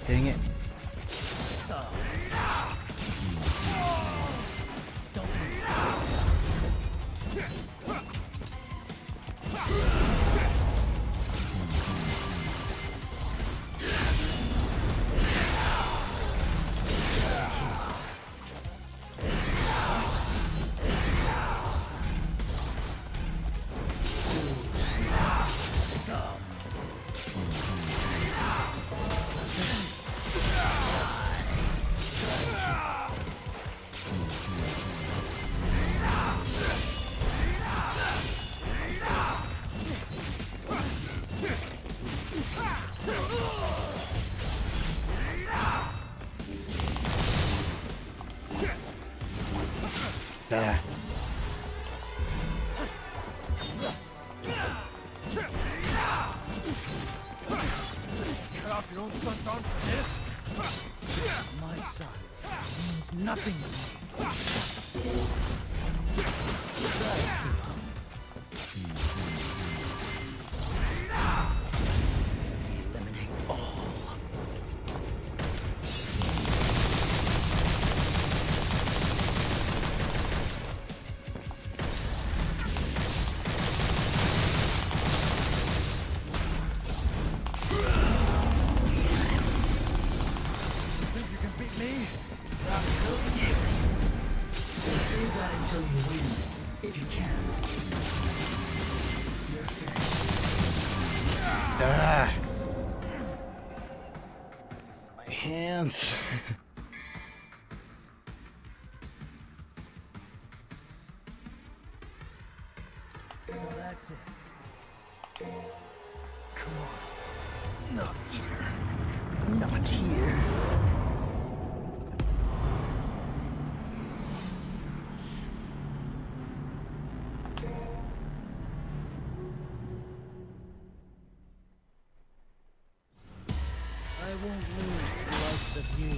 Dang it. Ah. Cut off your own son's arm for this? My son means nothing to me. Eliminate all. Think you can beat me? Not in a million years. Save that until you win, if you can. You're finished. Ah. My hands. So that's it. Come on. Not here. Not here. I won't lose to the likes of you,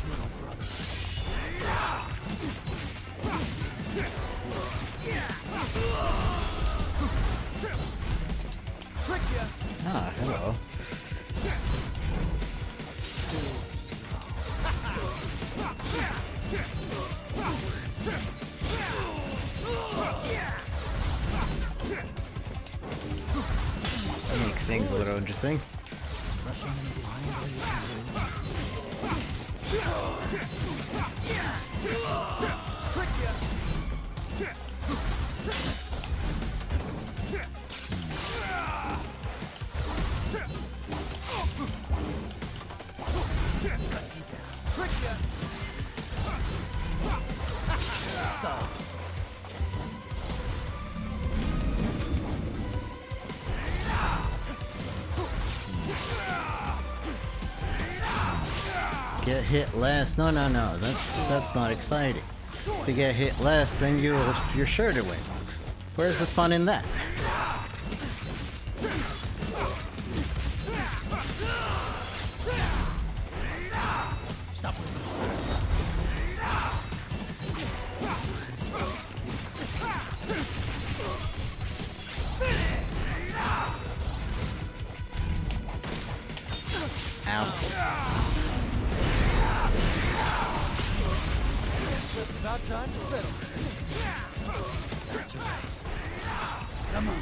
little brother. Trick ya! Ah, hello. interesting. Get hit last. No, no, no. That's not exciting. If you get hit last, then you're sure to win. Where's the fun in that? Stop. It's just about time to settle. That's right. Come on.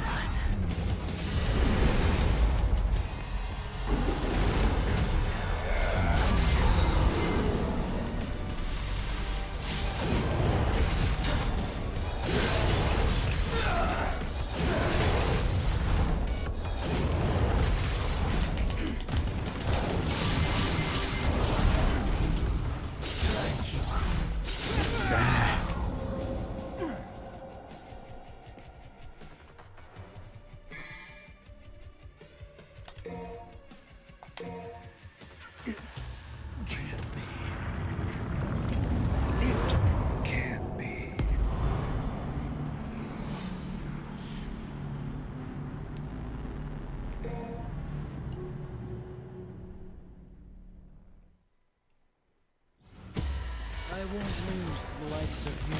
I won't lose to the likes of you.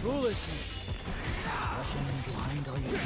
Foolishness. Rushing blind all you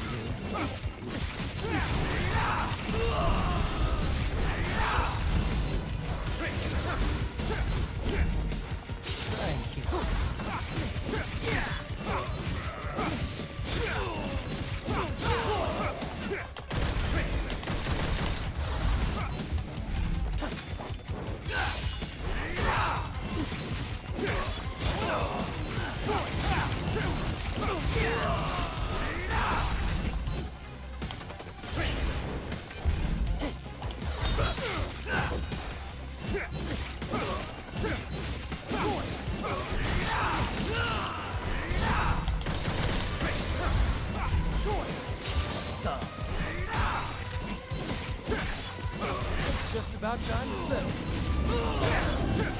It's just about time to settle.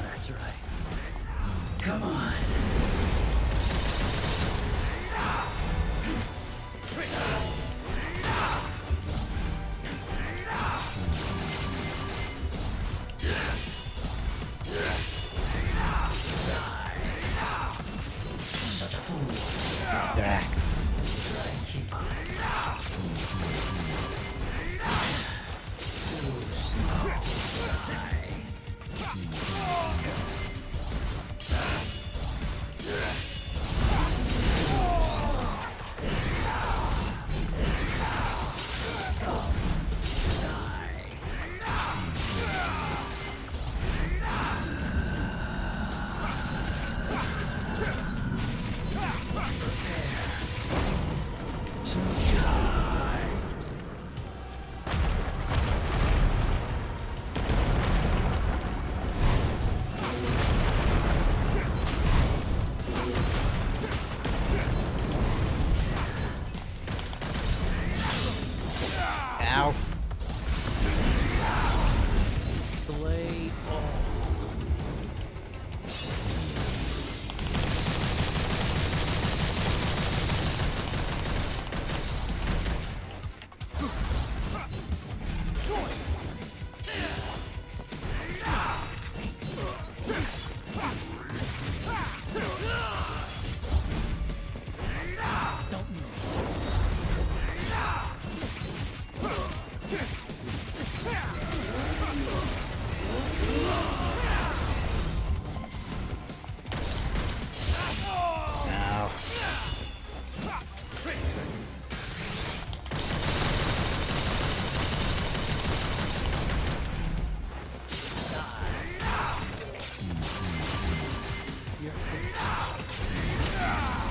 That's right. Come on. Yeah.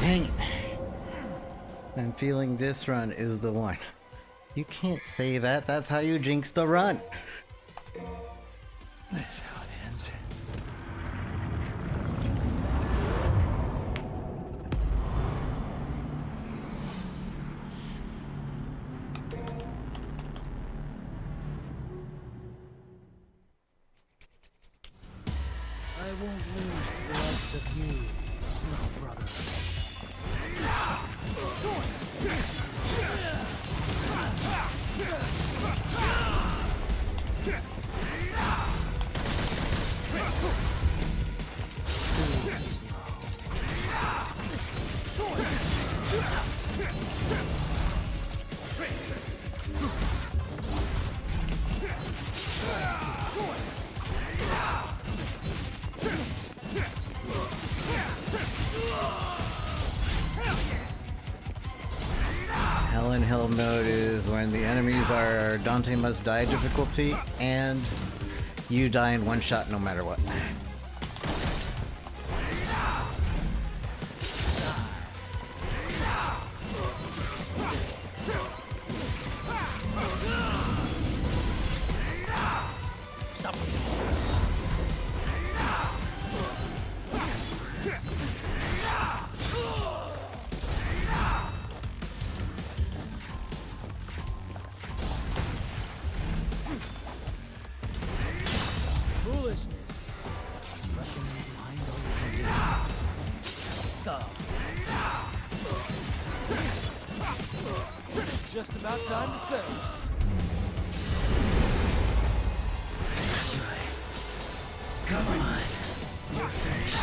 Dang it. I'm feeling this run is the one. You can't say that. That's how you jinx the run. That's how it ends. I won't lose to the likes of you, little brother. Hell in Hell mode is when the enemies are Dante Must Die difficulty and you die in one shot no matter what. It's just about time to settle. Come on. You're finished.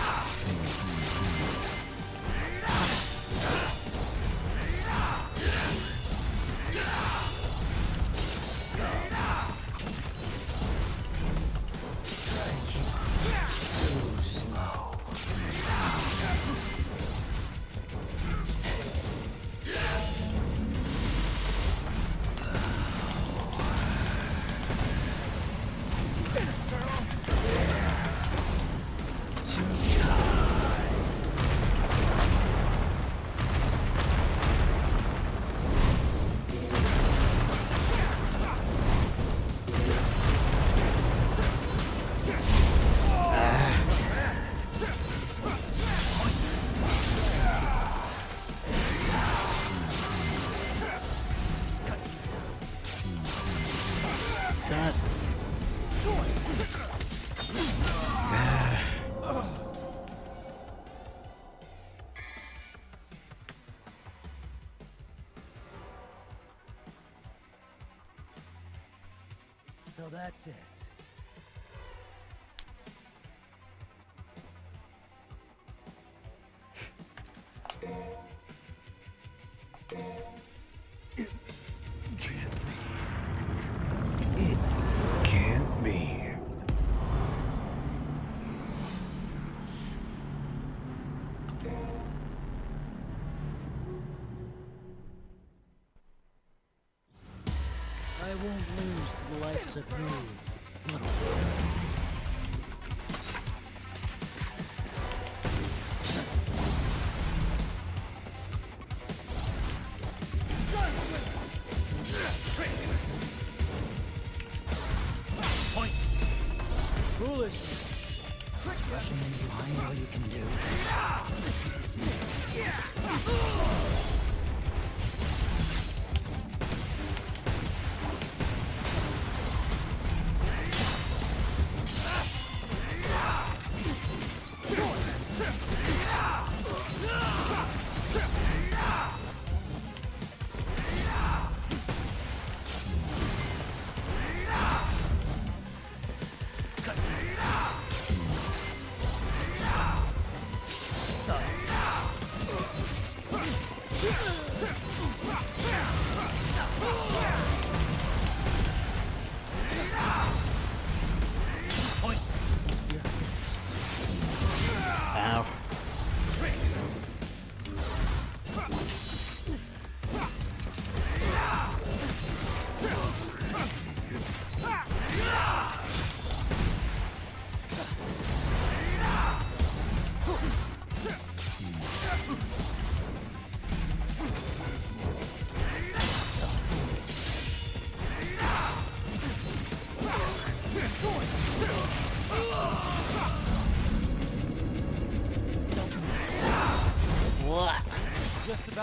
So that's it. Can't be. I won't lose to the likes of you, little Foolishness. rushing in behind all you can do.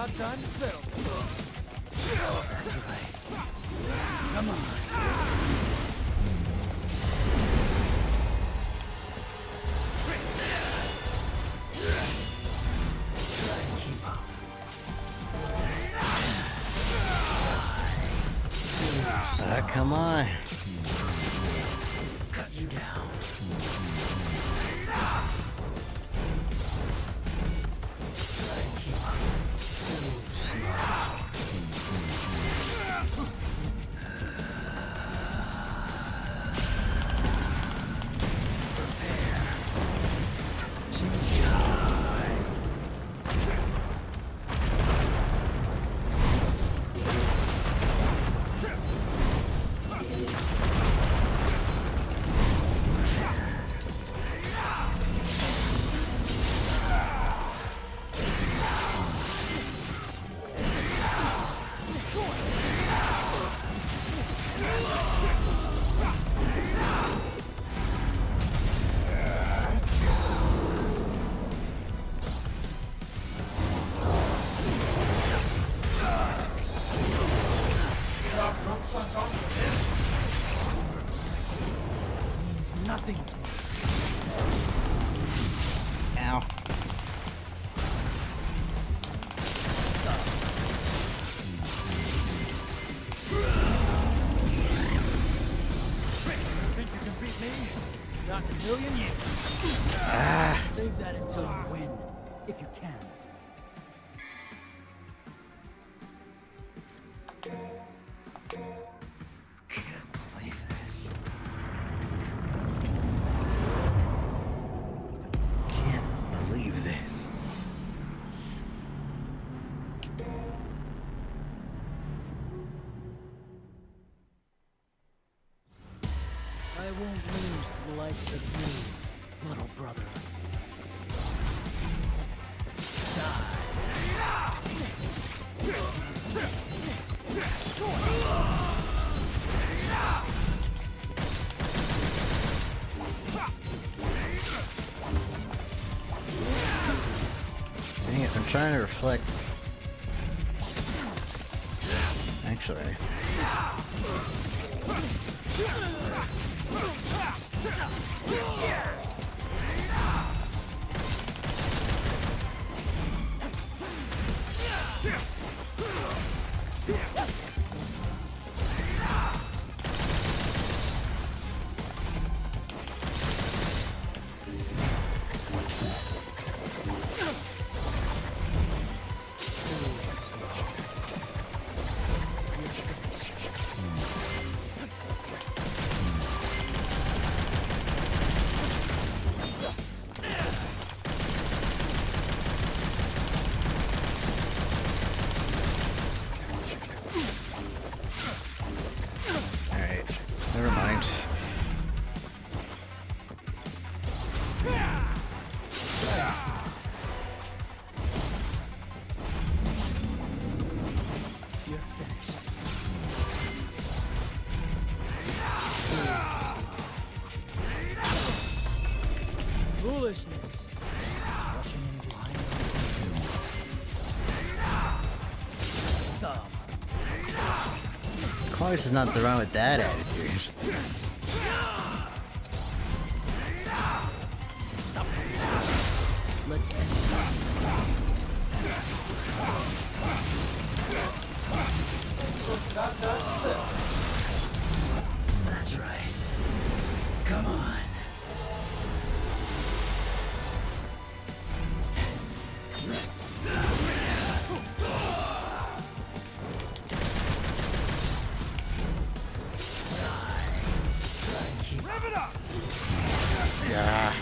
about time to settle. That's right. Come on. Come on. Cut you down. Means nothing to me. Ow. Think you can beat me? Not in a million years. Save that until you win, if you can. Can't believe this. Can't believe this. I won't lose to the likes of you, little brother. Dang it, I'm trying to reflect. Actually. Alright, never mind. You're finished. Foolishness. Rushing in blind. Thumb. Cars is not the wrong with that attitude. Let's end That's right. Come on. Yeah.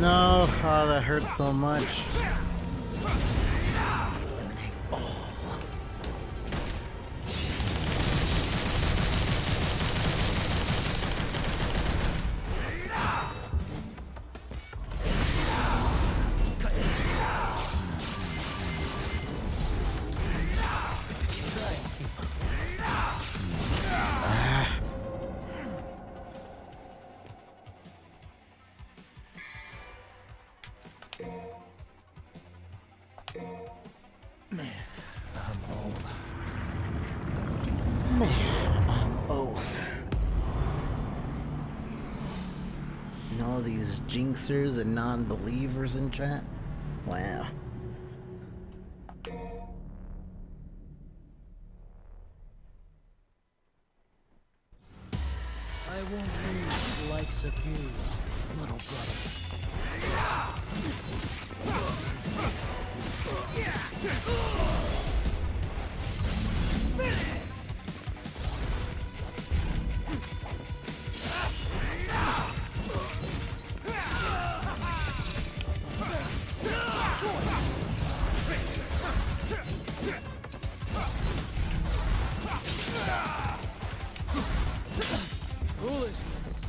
No, oh, that hurts so much. all these jinxers and non-believers in chat. Wow. I won't lose the likes of you, little brother. Foolishness.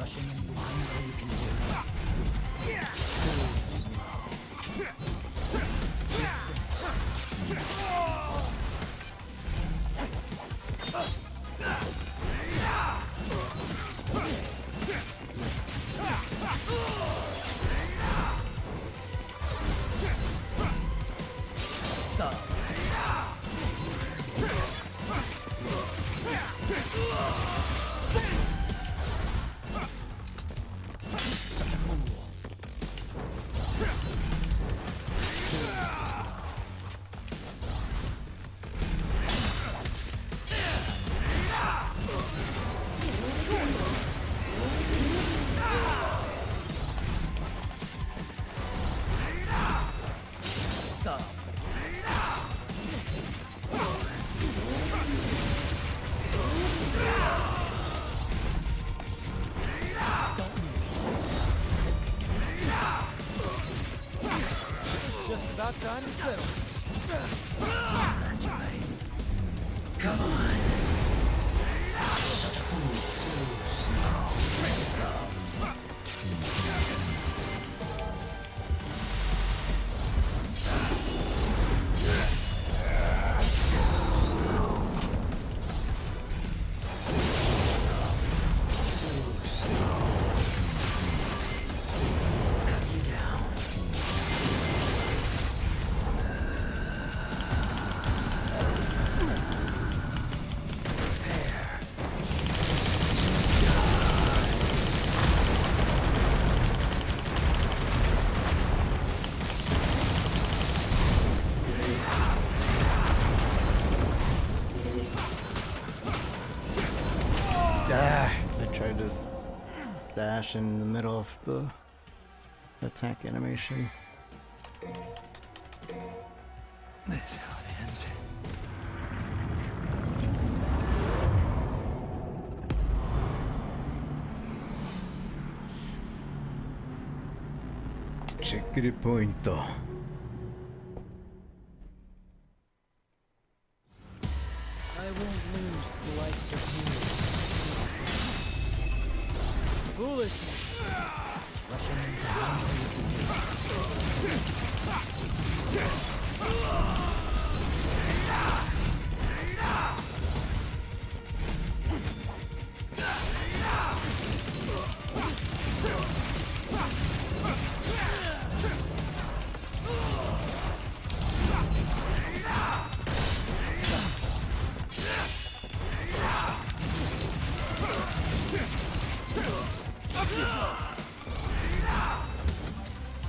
Rushing in blind all you can do. About time to settle. That's right. Come on. Such a fool. I tried to dash in the middle of the attack animation. That's how it ends. Checkpoint. I won't lose to the likes of you. Foolishness. Rushing in blind all you can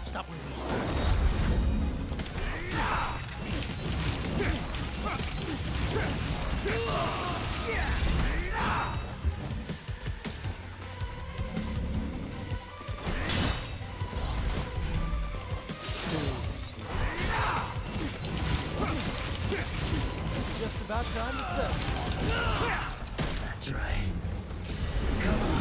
Stop with me. It's just about time to settle. That's right. Come on.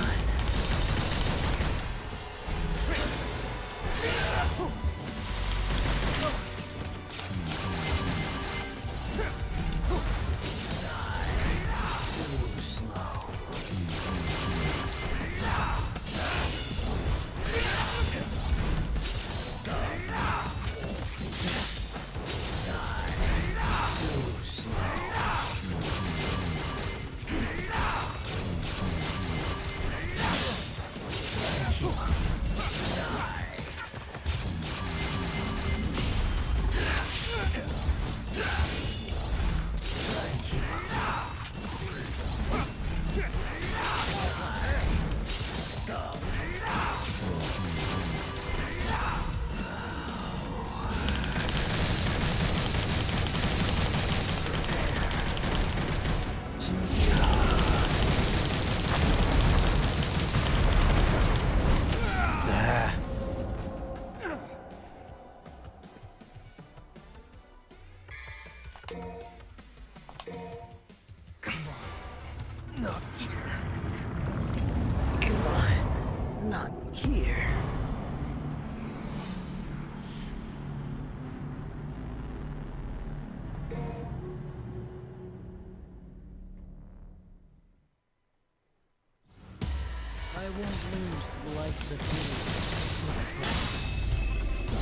I won't lose to the likes of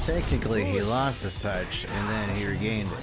you. Technically, he lost his touch, and then he regained it.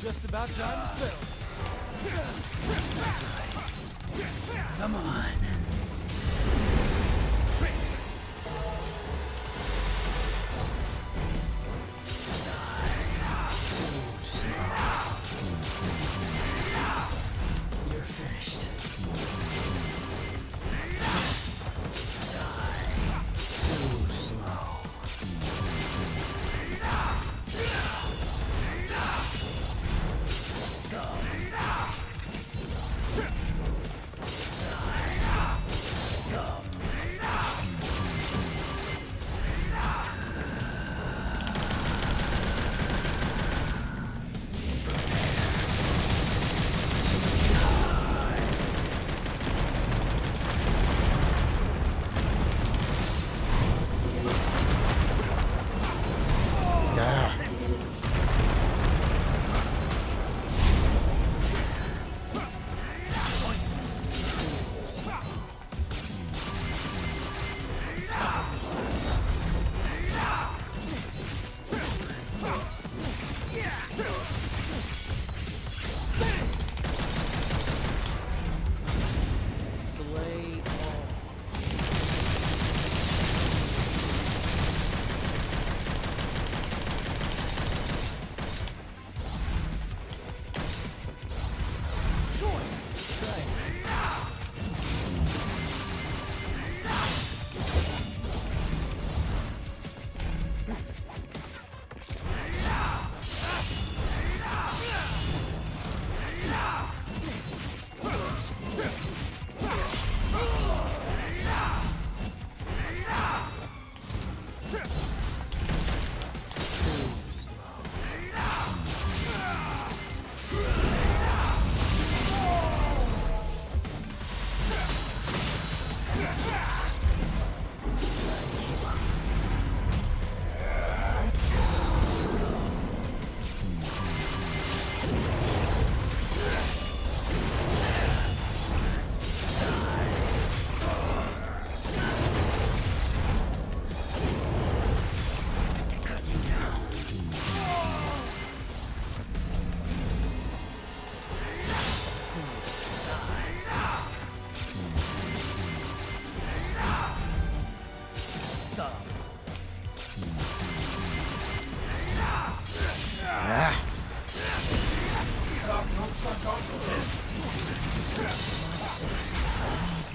Just about time to settle. Come on. You're finished. Too slow.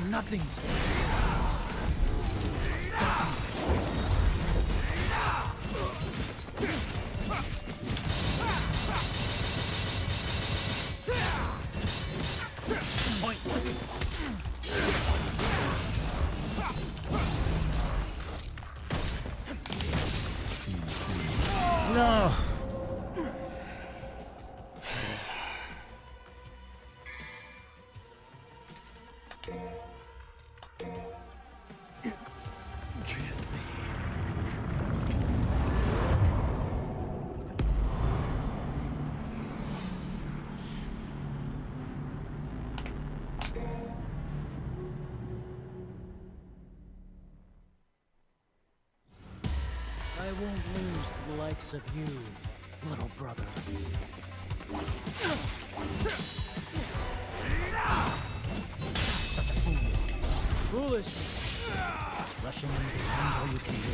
Nothing. No. I won't lose to the likes of you, little brother. foolishness. Rushing into the end all you can do.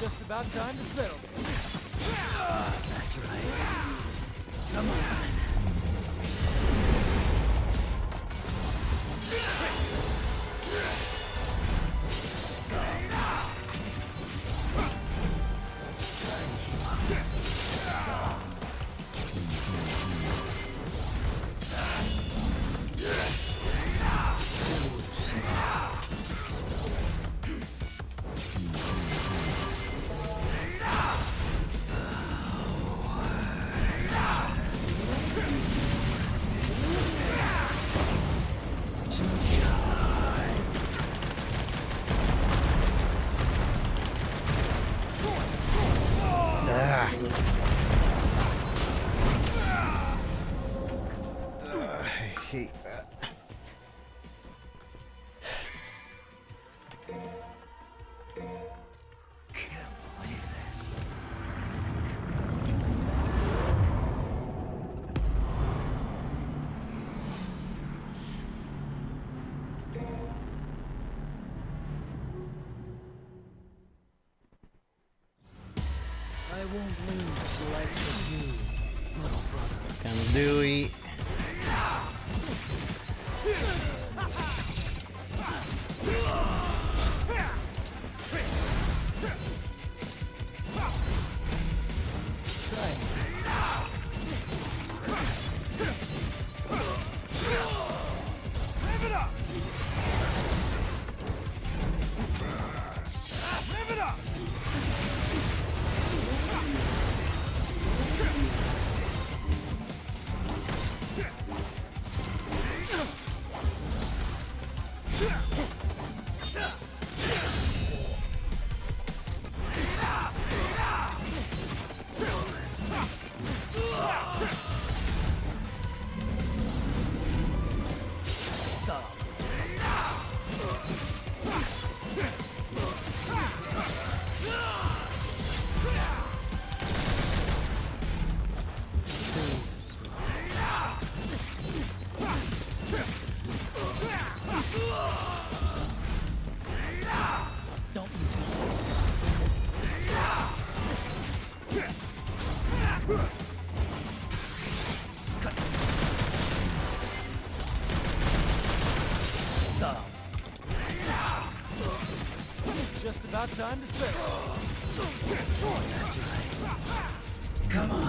Just about time to settle this. That's right. Come on. I hate that. Can't believe this. I won't lose to the likes of you, little brother. Kind of dewy. It's just about time to settle. That's right. Come on.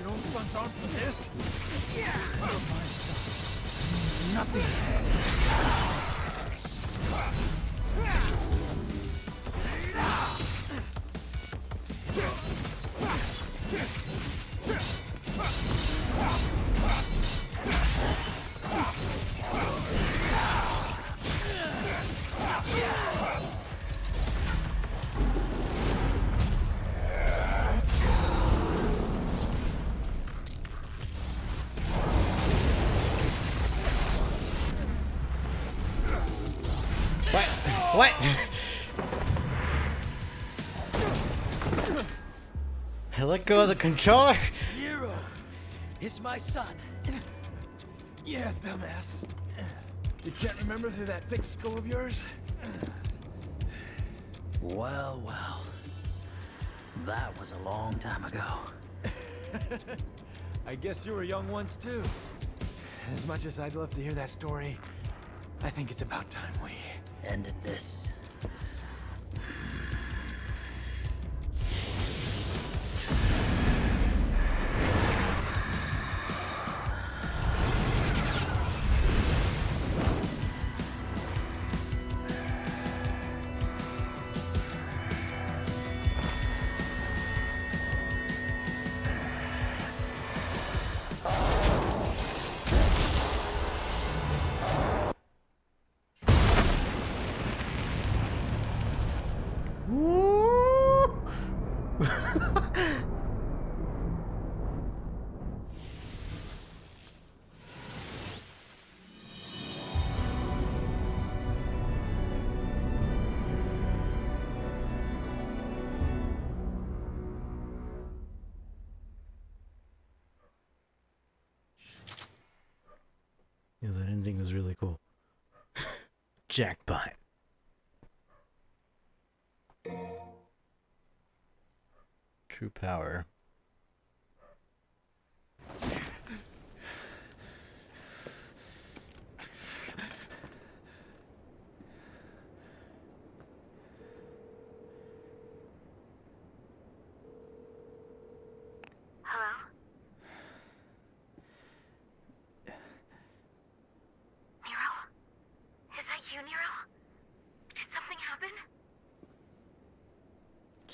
Your own son's armed for this? My son. Nothing. What? I let go of the controller? Nero is my son. Yeah, dumbass. You can't remember through that thick skull of yours? Well, well. That was a long time ago. I guess you were young once too. As much as I'd love to hear that story, I think it's about time we ended this. Yeah, that ending was really cool. Jackpot. True power.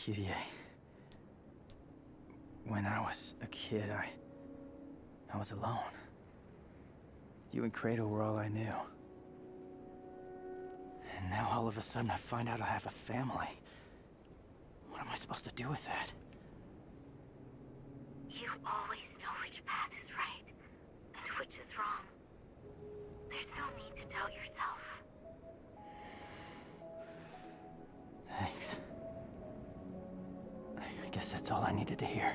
Kyrie. When I was a kid, I was alone. You and Kratos were all I knew. And now all of a sudden I find out I have a family. What am I supposed to do with that? You always know which path is right and which is wrong. There's no need to doubt yourself. Thanks. I guess that's all I needed to hear.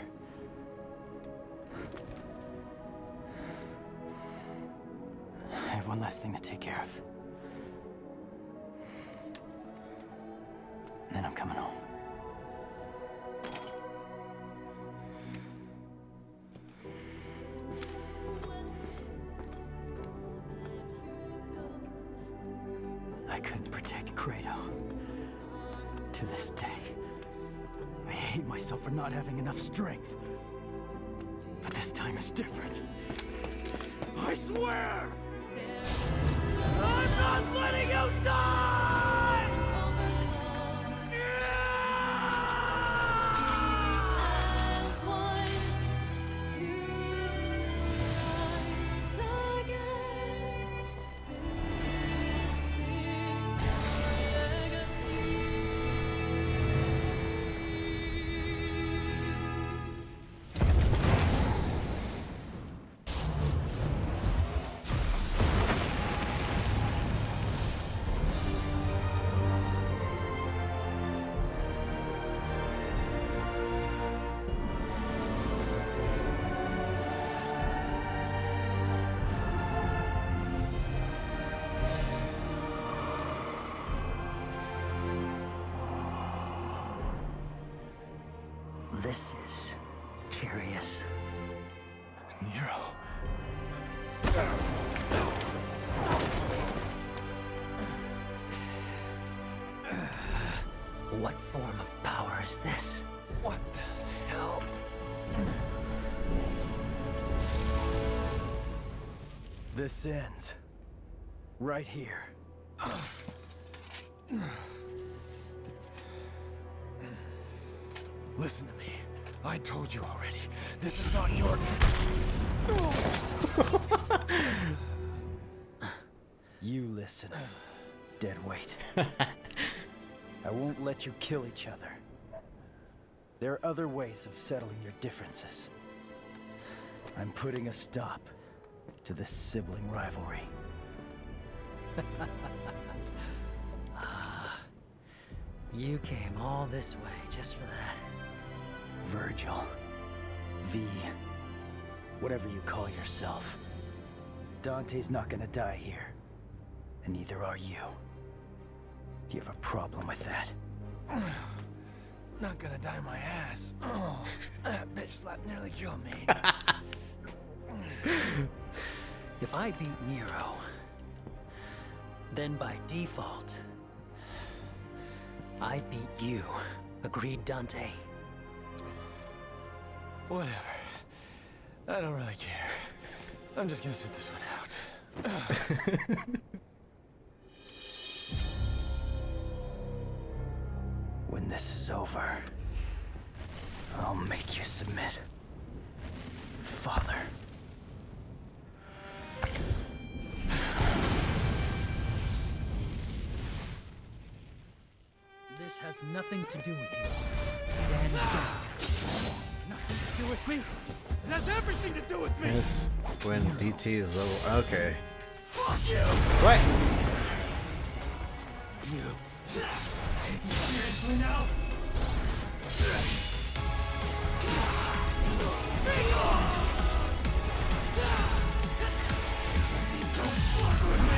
I have one last thing to take care of. Then I'm coming home. I couldn't protect Kratos. To this day, I hate myself for not having enough strength. But this time is different. I swear! I'm not letting you die! This is curious. Nero. What form of power is this? What the hell? This ends right here. Listen to me. I told you already. This is not your... You listen, deadweight. I won't let you kill each other. There are other ways of settling your differences. I'm putting a stop to this sibling rivalry. You came all this way just for that. Virgil. V. Whatever you call yourself. Dante's not gonna die here. And neither are you. Do you have a problem with that? Not gonna die my ass. Oh, that bitch slap nearly killed me. If I beat Nero, then by default, I beat you. Agreed, Dante? Whatever. I don't really care. I'm just gonna sit this one out. When this is over, I'll make you submit. Father. This has nothing to do with you. Stand down. Nothing to do with me. It has everything to do with me. Yes, when DT is level. Okay. Fuck you. What? You. Take me seriously now? Don't fuck with me.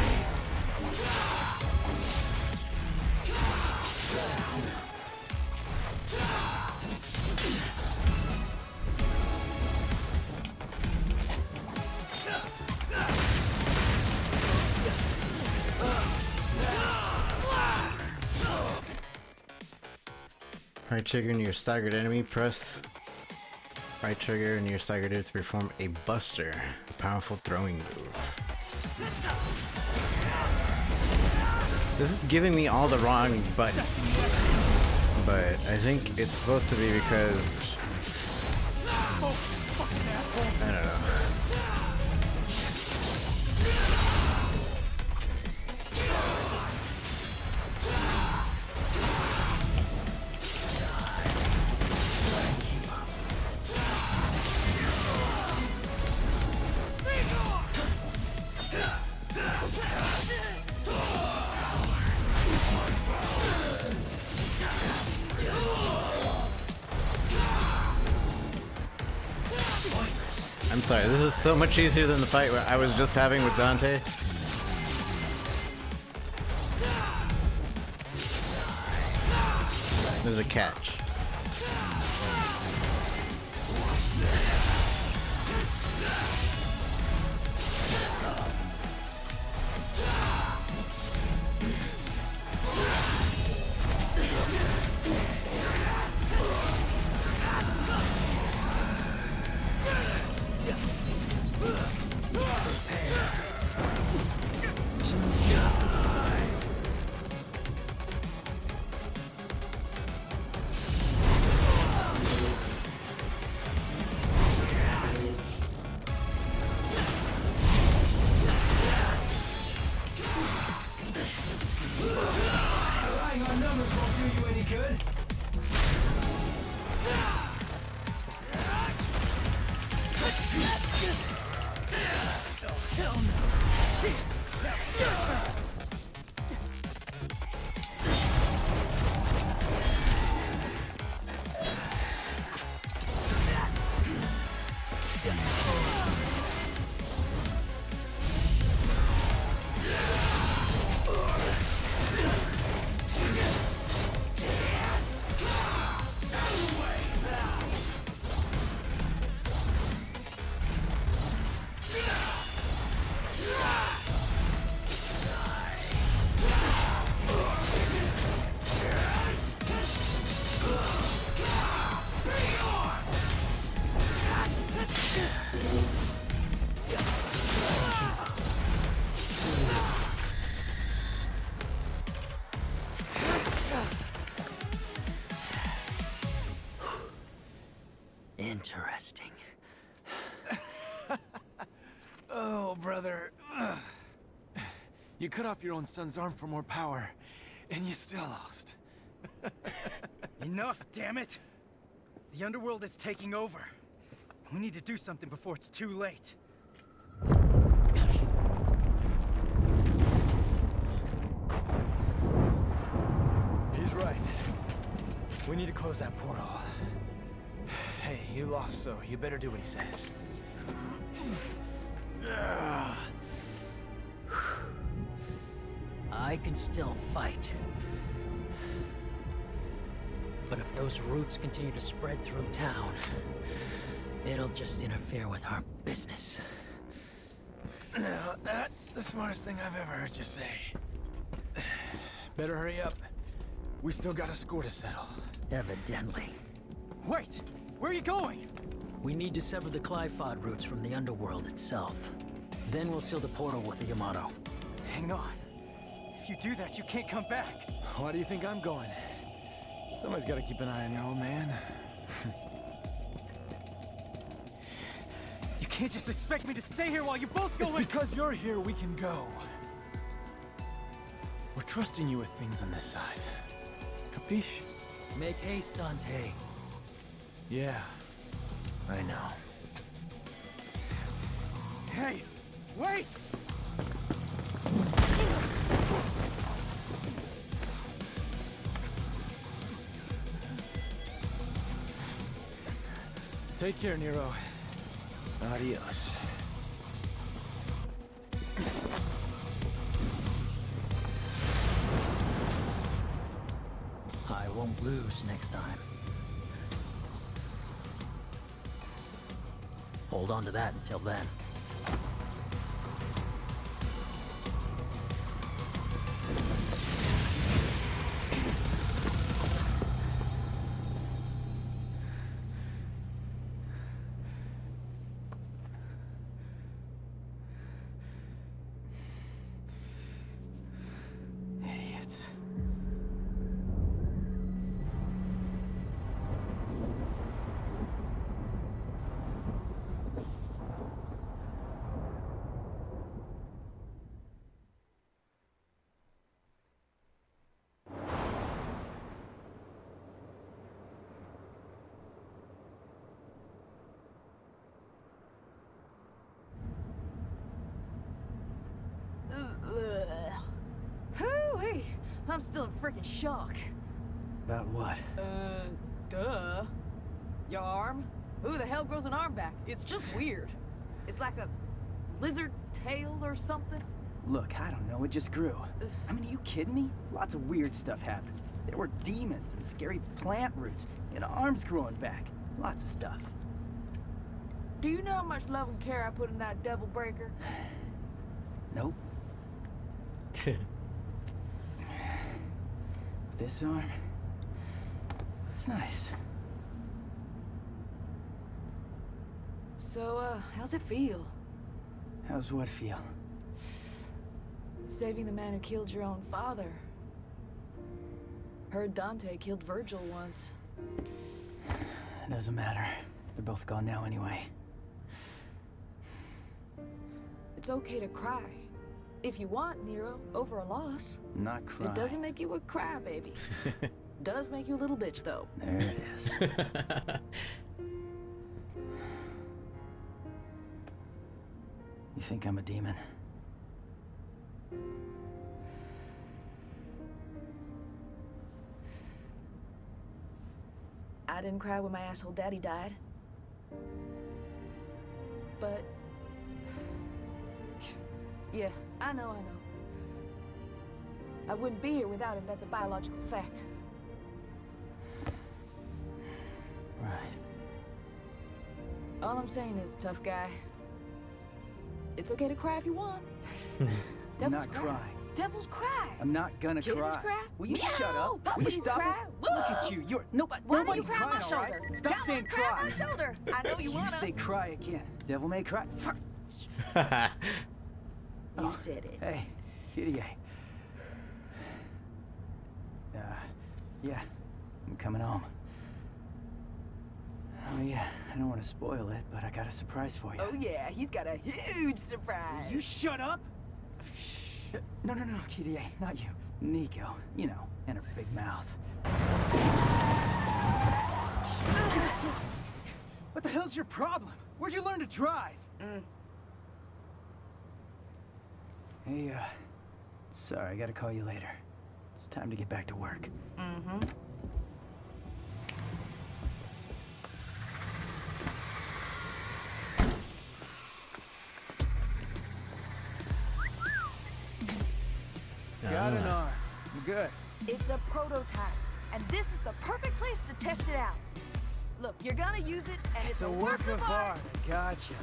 Right trigger near staggered enemy, press right trigger near staggered to perform a buster, a powerful throwing move. This is giving me all the wrong buttons, but I think it's supposed to be because I don't know. I'm sorry, this is so much easier than the fight I was just having with Dante. There's a catch. Interesting. Oh, brother. You cut off your own son's arm for more power, and you still lost. Enough, damn it! The underworld is taking over. We need to do something before it's too late. He's right. We need to close that portal. Hey, you lost, so you better do what he says. I can still fight. But if those roots continue to spread through town, it'll just interfere with our business. Now, that's the smartest thing I've ever heard you say. Better hurry up. We still got a score to settle. Evidently. Wait! Where are you going? We need to sever the Qliphoth roots from the underworld itself. Then we'll seal the portal with the Yamato. Hang on. If you do that, you can't come back. Why do you think I'm going? Somebody's got to keep an eye on your old man. You can't just expect me to stay here while you both go. It's because you're here we can go. We're trusting you with things on this side. Capiche? Make haste, Dante. Yeah, I know. Hey, wait! Take care, Nero. Adios. I won't lose next time. Hold on to that until then. Idiots. Hooey! I'm still in freaking shock. About what? Duh. Your arm? Who the hell grows an arm back? It's just weird. It's like a lizard tail or something. Look, I don't know, it just grew. I mean, are you kidding me? Lots of weird stuff happened. There were demons and scary plant roots and arms growing back. Lots of stuff. Do you know how much love and care I put in that devil breaker? Nope. This arm, it's nice. So, how's it feel? How's what feel? Saving the man who killed your own father. Heard Dante killed Virgil once. It doesn't matter. They're both gone now anyway. It's okay to cry. If you want, Nero, over a loss. Not cry. It doesn't make you a crybaby. Does make you a little bitch, though. There it is. You think I'm a demon? I didn't cry when my asshole daddy died. But... yeah, I know. I wouldn't be here without him, that's a biological fact. Right. All I'm saying is, tough guy, it's okay to cry if you want. I'm Devils not cry. crying. Devils cry. I'm not gonna Kittens cry. cry. Will you Meow. shut up? Will you Puppies stop cry. it? Look at you. You're nobody's Why don't you cry on my crying, all right? shoulder? Stop Come saying on, cry on my cry. shoulder. I know you wanna. You say cry again. Devil may cry. Fuck. You said it. Hey, kitty. Yeah, I'm coming home. I don't want to spoil it, but I got a surprise for you. Oh yeah, he's got a huge surprise. You shut up! No, Kirie, not you. Nico, you know, and her big mouth. What the hell's your problem? Where'd you learn to drive? Hey, sorry, I gotta call you later. It's time to get back to work. Got an arm. I'm good. It's a prototype, and this is the perfect place to test it out. Look, you're gonna use it, and it's a work of art. Gotcha.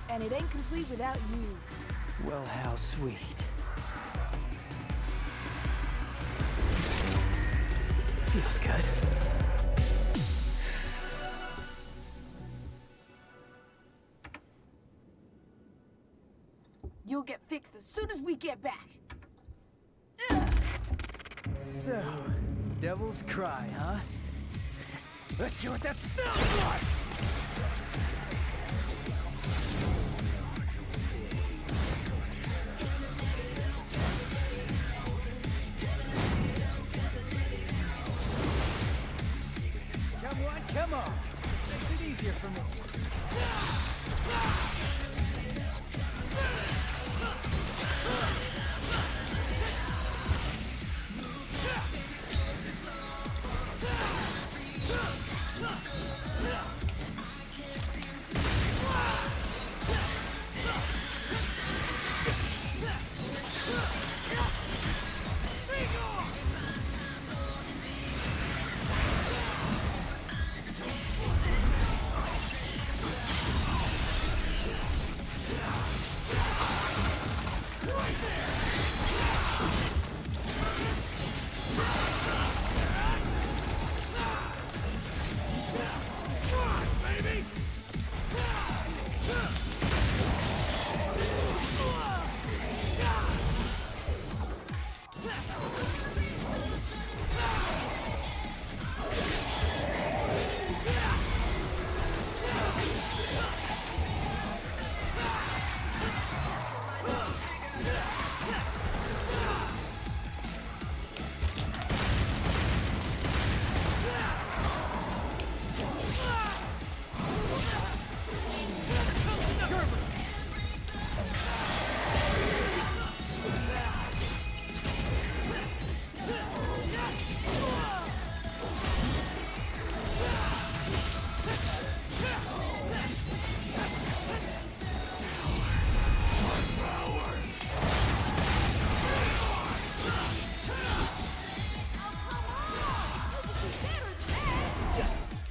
And it ain't complete without you. Well, how sweet. Feels good. You'll get fixed as soon as we get back. So, Devil's Cry, huh? Let's hear what that sounds like! Come on! Makes it easier for me.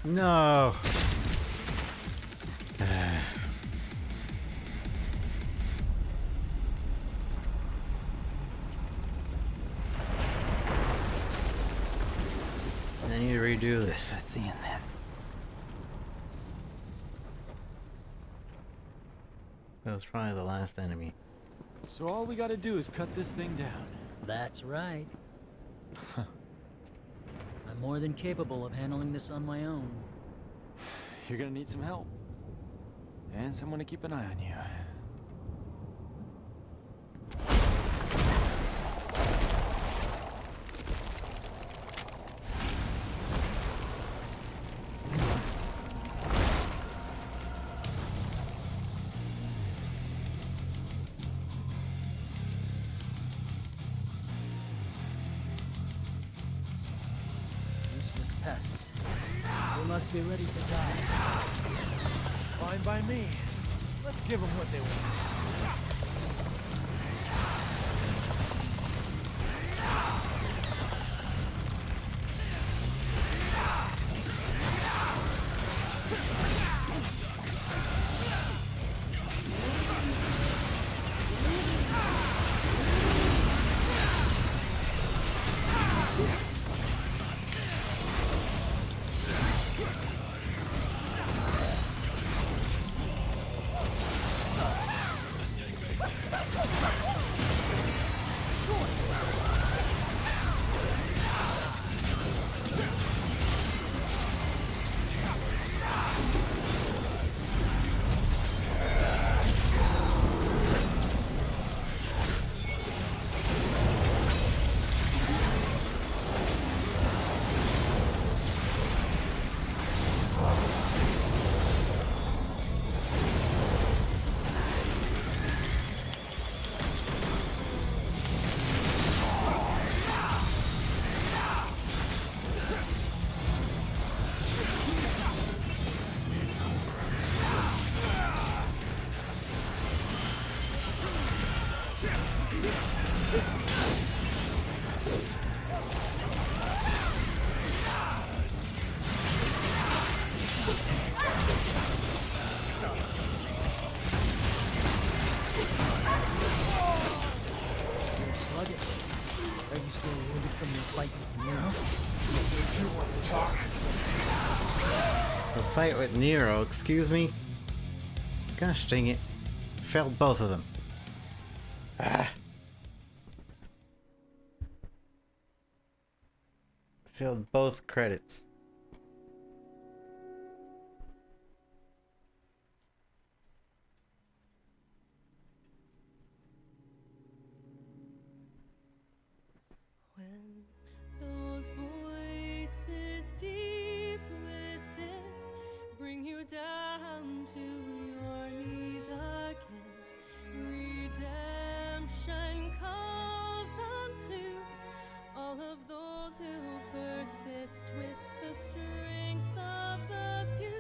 No. I need to redo this. That's the end then. That was probably the last enemy. So all we gotta do is cut this thing down. That's right. I'm more than capable of handling this on my own. You're gonna need some help. And someone to keep an eye on you. Useless pests. They must be ready to die. Fine by me. Let's give them what they want. You want to talk? The fight with Nero, excuse me? Gosh dang it. Failed both of them. Ah. Failed both credits. When those voices deep within bring you down to your knees again, redemption calls unto all of those who persist with the strength of the few.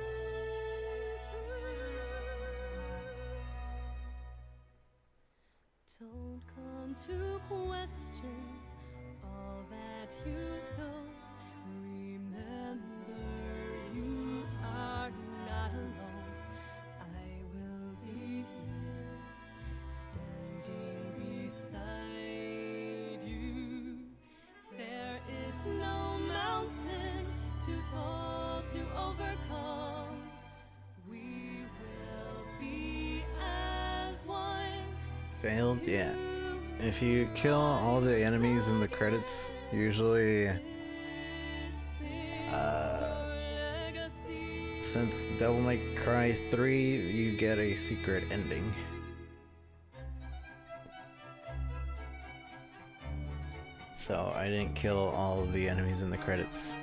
Don't come to question all that you've known. Remember, you are not alone. I will be here, standing beside you. There is no mountain too tall to overcome. We will be as one. Failed? Yeah. If you kill all the enemies in the credits, usually, since Devil May Cry 3, you get a secret ending. So I didn't kill all of the enemies in the credits,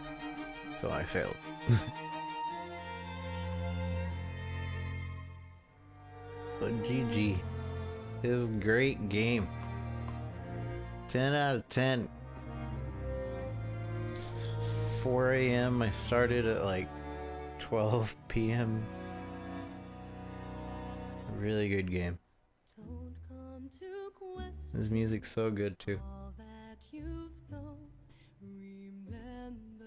so I failed. But GG. This is a great game. 10 out of 10. It's 4 a.m. I started at like 12 p.m. Really good game. This music's so good too. All that you've known. Remember,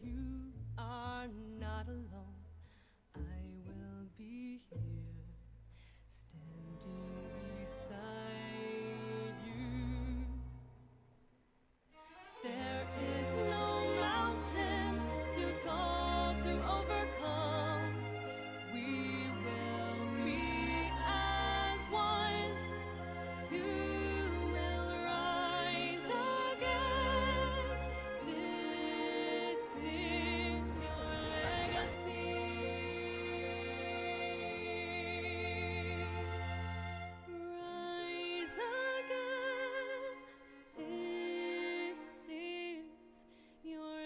you are not alone. I will be here, standing beside you. There is no mountain too tall to overcome. We will be as one. You will rise again. This is your legacy. Rise again. This is your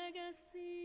legacy.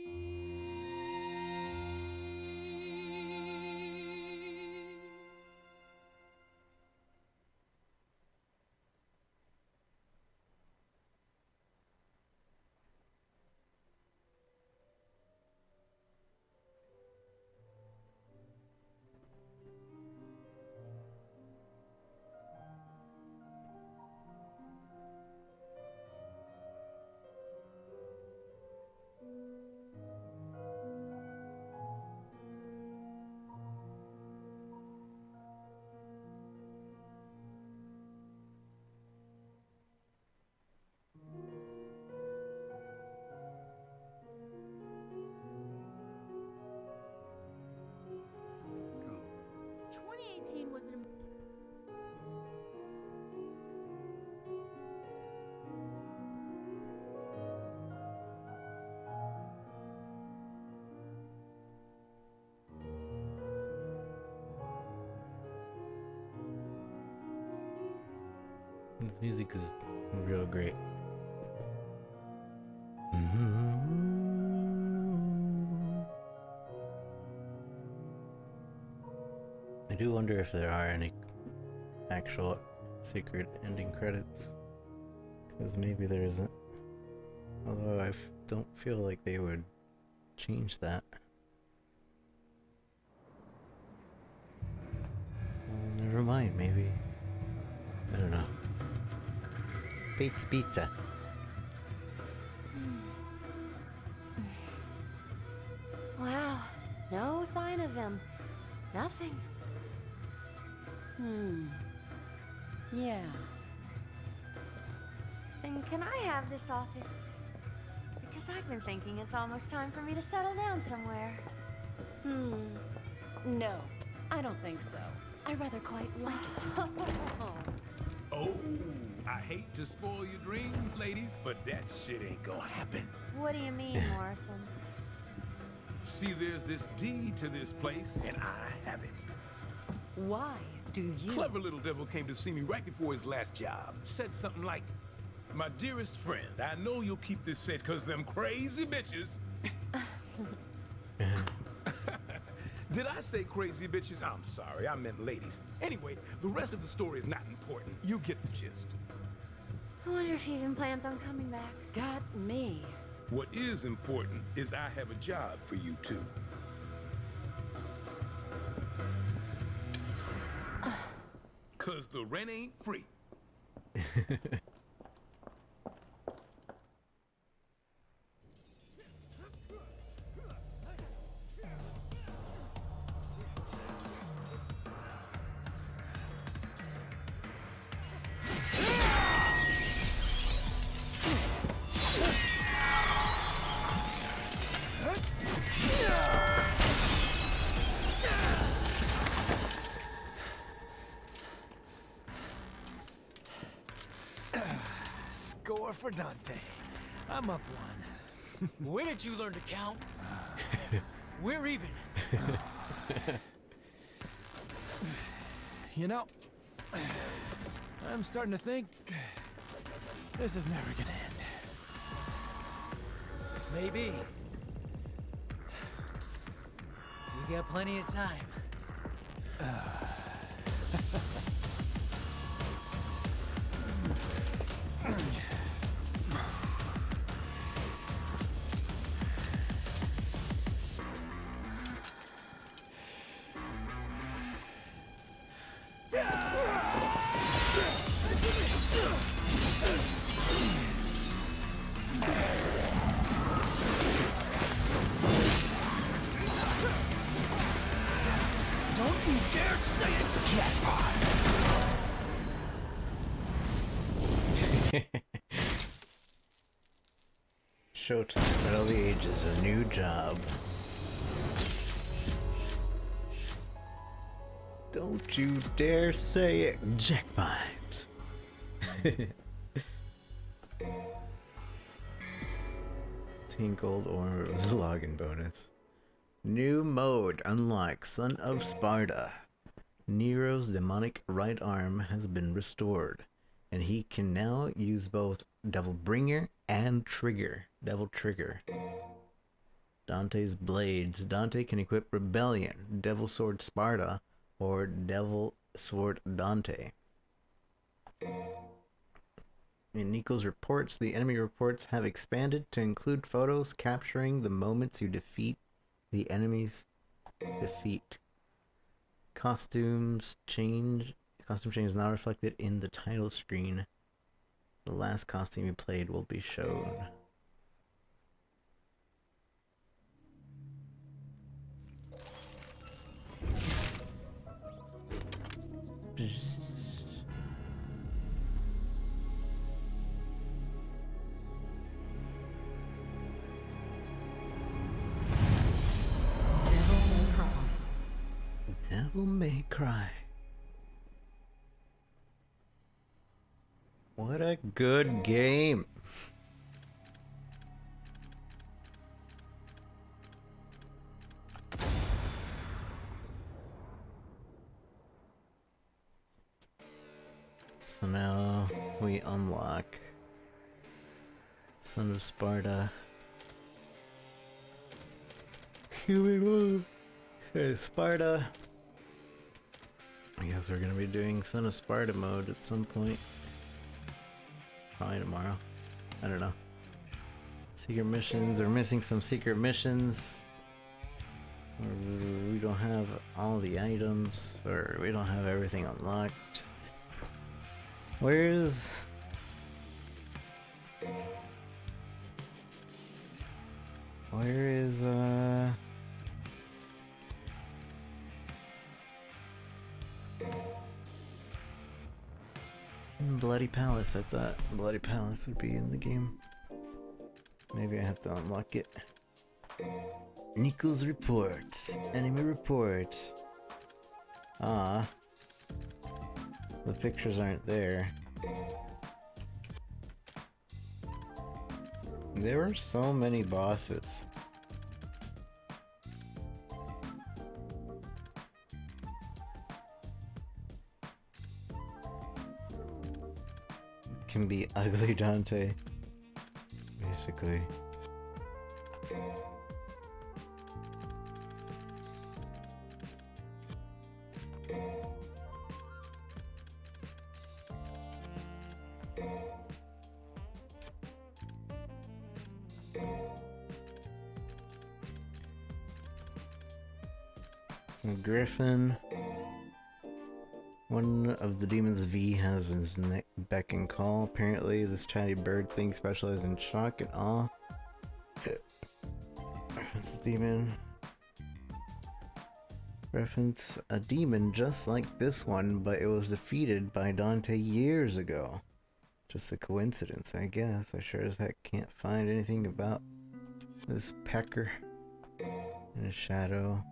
Was an This music is real great. I do wonder if there are any actual secret ending credits, because maybe there isn't. Although I don't feel like they would change that. Well, never mind, maybe. I don't know. Pizza pizza. wow, no sign of him. Nothing. Yeah. Then can I have this office? I've been thinking it's almost time for me to settle down somewhere. No, I don't think so. I rather quite like it. Oh, I hate to spoil your dreams, ladies, but that shit ain't gonna happen. What do you mean, Morrison? See, there's this deed to this place, and I have it. Why do you? Clever little devil came to see me right before his last job. Said something like, "My dearest friend, I know you'll keep this safe because them crazy bitches..." Did I say crazy bitches? I'm sorry, I meant ladies. Anyway, the rest of the story is not important. You get the gist. I wonder if he even plans on coming back. Got me. What is important is I have a job for you two. Cause the rent ain't free. Score for Dante. I'm up one. When did you learn to count? We're even. You know, I'm starting to think this is never gonna end. Maybe. We got plenty of time. Don't you dare say it, jackpot! Showtime, Battle of the Ages, a new job. Don't you dare say it, jackpot! 10 gold or the login bonus. New mode unlocks Son of Sparta. Nero's demonic right arm has been restored, and he can now use both Devil Bringer and Devil Trigger. Dante's Blades. Dante can equip Rebellion, Devil Sword Sparta, or Devil Sword Dante. In Nico's reports, the enemy reports have expanded to include photos capturing the moments you defeat the enemy's defeat. Costume change is now reflected in the title screen. The last costume you played will be shown. Devil May Cry. What a good game. So now we unlock Son of Sparta. Here we go. Sparta. I guess we're gonna be doing Son of Sparta mode at some point. Probably tomorrow. I don't know. Secret missions. We're missing some secret missions. Or we don't have all the items. Or we don't have everything unlocked. Where's... Where is, Bloody Palace. I thought Bloody Palace would be in the game. Maybe I have to unlock it. Nico's reports. Enemy reports. Ah. The pictures aren't there. There were so many bosses. Can be ugly Dante. Basically. So Griffin. One of the demons V has his neck beck and call. Apparently this chatty bird thing specializes in shock and awe. Reference demon. Reference a demon just like this one, but it was defeated by Dante years ago. Just a coincidence, I guess. I sure as heck can't find anything about this pecker in a shadow.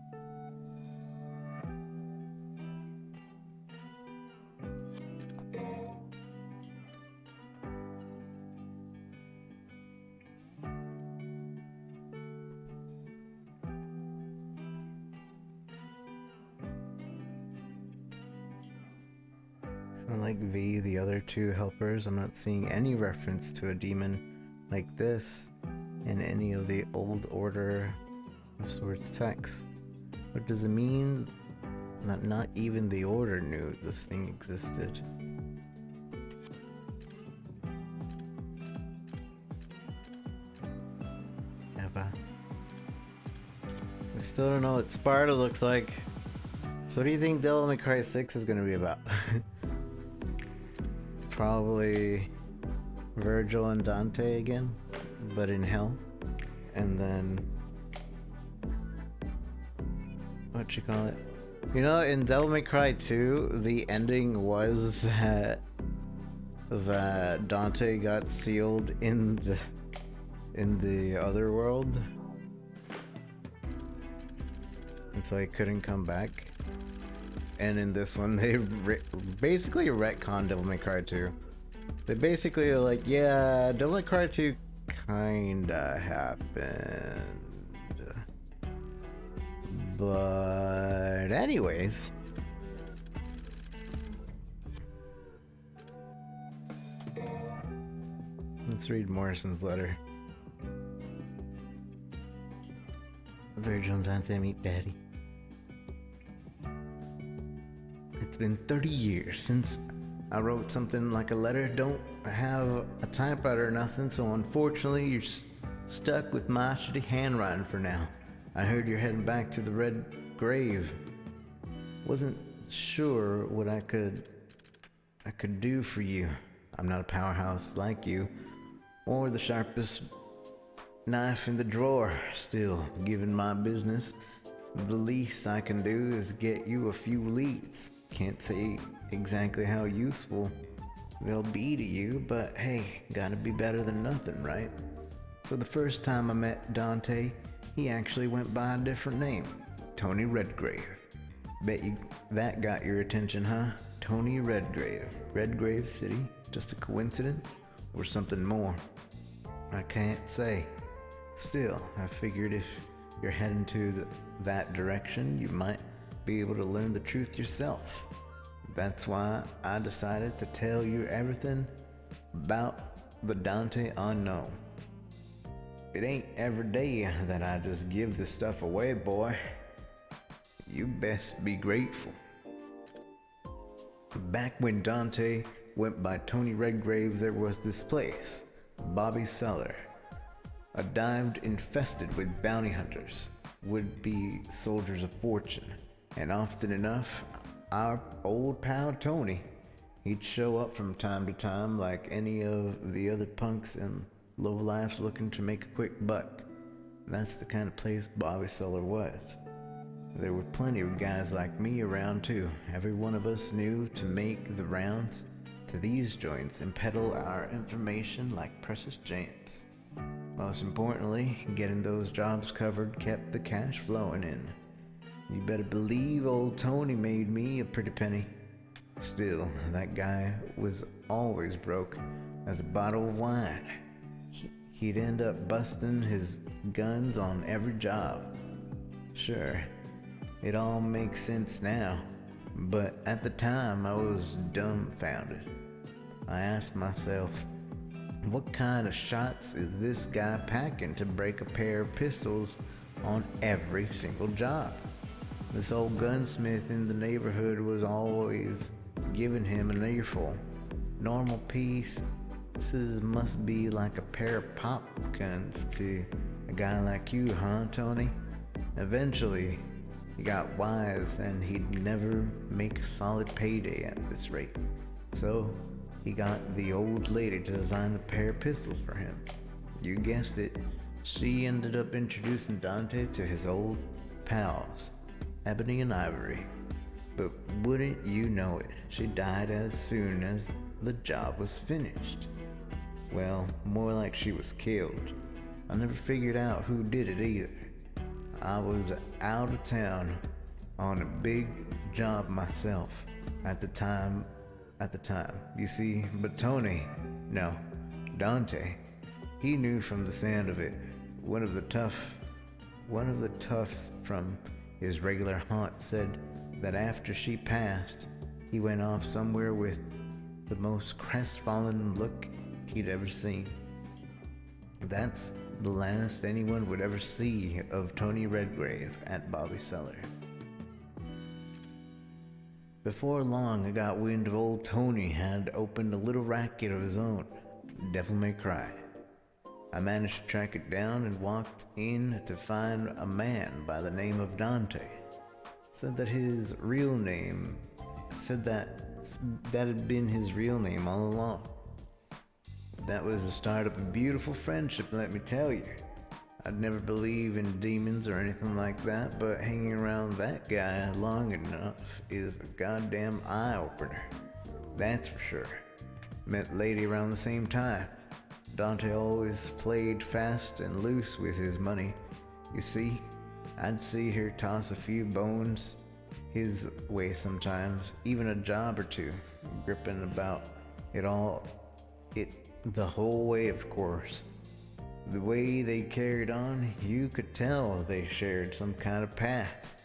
Like V, the other two helpers, I'm not seeing any reference to a demon like this in any of the old Order of Swords texts. What does it mean that not even the Order knew this thing existed? Eva. We still don't know what Sparta looks like. So what do you think Devil May Cry 6 is going to be about? Probably Virgil and Dante again, but in hell. And then what you call it? You know, in Devil May Cry 2, the ending was that Dante got sealed in the other world, and so he couldn't come back. And in this one, they basically retconned Devil May Cry 2. They basically are like, yeah, Devil May Cry 2 kinda happened. But anyways. Let's read Morrison's letter. Virgil and Dante meet Daddy. It's been 30 years since I wrote something like a letter. Don't have a typewriter or nothing, so unfortunately you're stuck with my shitty handwriting for now. I heard you're heading back to the Red Grave. Wasn't sure what I could do for you. I'm not a powerhouse like you, or the sharpest knife in the drawer. Still, given my business, the least I can do is get you a few leads. Can't say exactly how useful they'll be to you, but hey, gotta be better than nothing, right? So the first time I met Dante, he actually went by a different name, Tony Redgrave. Bet you that got your attention, huh? Tony Redgrave. Redgrave City? Just a coincidence? Or something more? I can't say. Still, I figured if you're heading to that direction, you might be able to learn the truth yourself. That's why I decided to tell you everything about the Dante unknown. It ain't every day that I just give this stuff away, boy. You best be grateful. Back when Dante went by Tony Redgrave, there was this place, Bobby's Cellar. A dive infested with bounty hunters, would-be soldiers of fortune. And often enough, our old pal Tony, he'd show up from time to time like any of the other punks and lowlifes looking to make a quick buck. That's the kind of place Bobby's Cellar was. There were plenty of guys like me around too. Every one of us knew to make the rounds to these joints and peddle our information like precious gems. Most importantly, getting those jobs covered kept the cash flowing in. You better believe old Tony made me a pretty penny. Still, that guy was always broke as a bottle of wine. He'd end up busting his guns on every job. Sure, it all makes sense now, but at the time I was dumbfounded. I asked myself, what kind of shots is this guy packing to break a pair of pistols on every single job? This old gunsmith in the neighborhood was always giving him an earful. Normal pieces must be like a pair of pop guns to a guy like you, huh, Tony? Eventually, he got wise and he'd never make a solid payday at this rate. So, he got the old lady to design a pair of pistols for him. You guessed it, she ended up introducing Dante to his old pals, Ebony and Ivory. But wouldn't you know it, she died as soon as the job was finished. Well, more like she was killed. I never figured out who did it either. I was out of town on a big job myself at the time. You see, but Tony, no, Dante, he knew from the sound of it. One of the toughs from his regular haunt said that after she passed, he went off somewhere with the most crestfallen look he'd ever seen. That's the last anyone would ever see of Tony Redgrave at Bobby Cellar. Before long, I got wind of old Tony had opened a little racket of his own, Devil May Cry. I managed to track it down and walked in to find a man by the name of Dante. Said that had been his real name all along. That was the start of a beautiful friendship, let me tell you. I'd never believe in demons or anything like that, but hanging around that guy long enough is a goddamn eye-opener. That's for sure. Met Lady around the same time. Dante always played fast and loose with his money. You see, I'd see her toss a few bones his way sometimes, even a job or two, gripping about it all, the whole way, of course. The way they carried on, you could tell they shared some kind of past.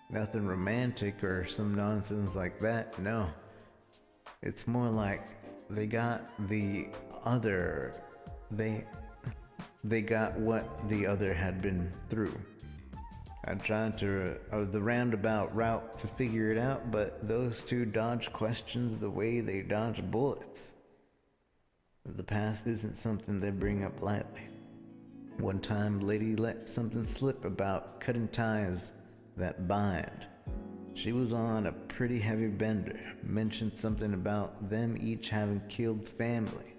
Nothing romantic or some nonsense like that, no. It's more like they got what the other had been through. I tried the roundabout route to figure it out, but those two dodged questions the way they dodge bullets. The past isn't something they bring up lightly. One time, Lady let something slip about cutting ties that bind. She was on a pretty heavy bender, mentioned something about them each having killed family.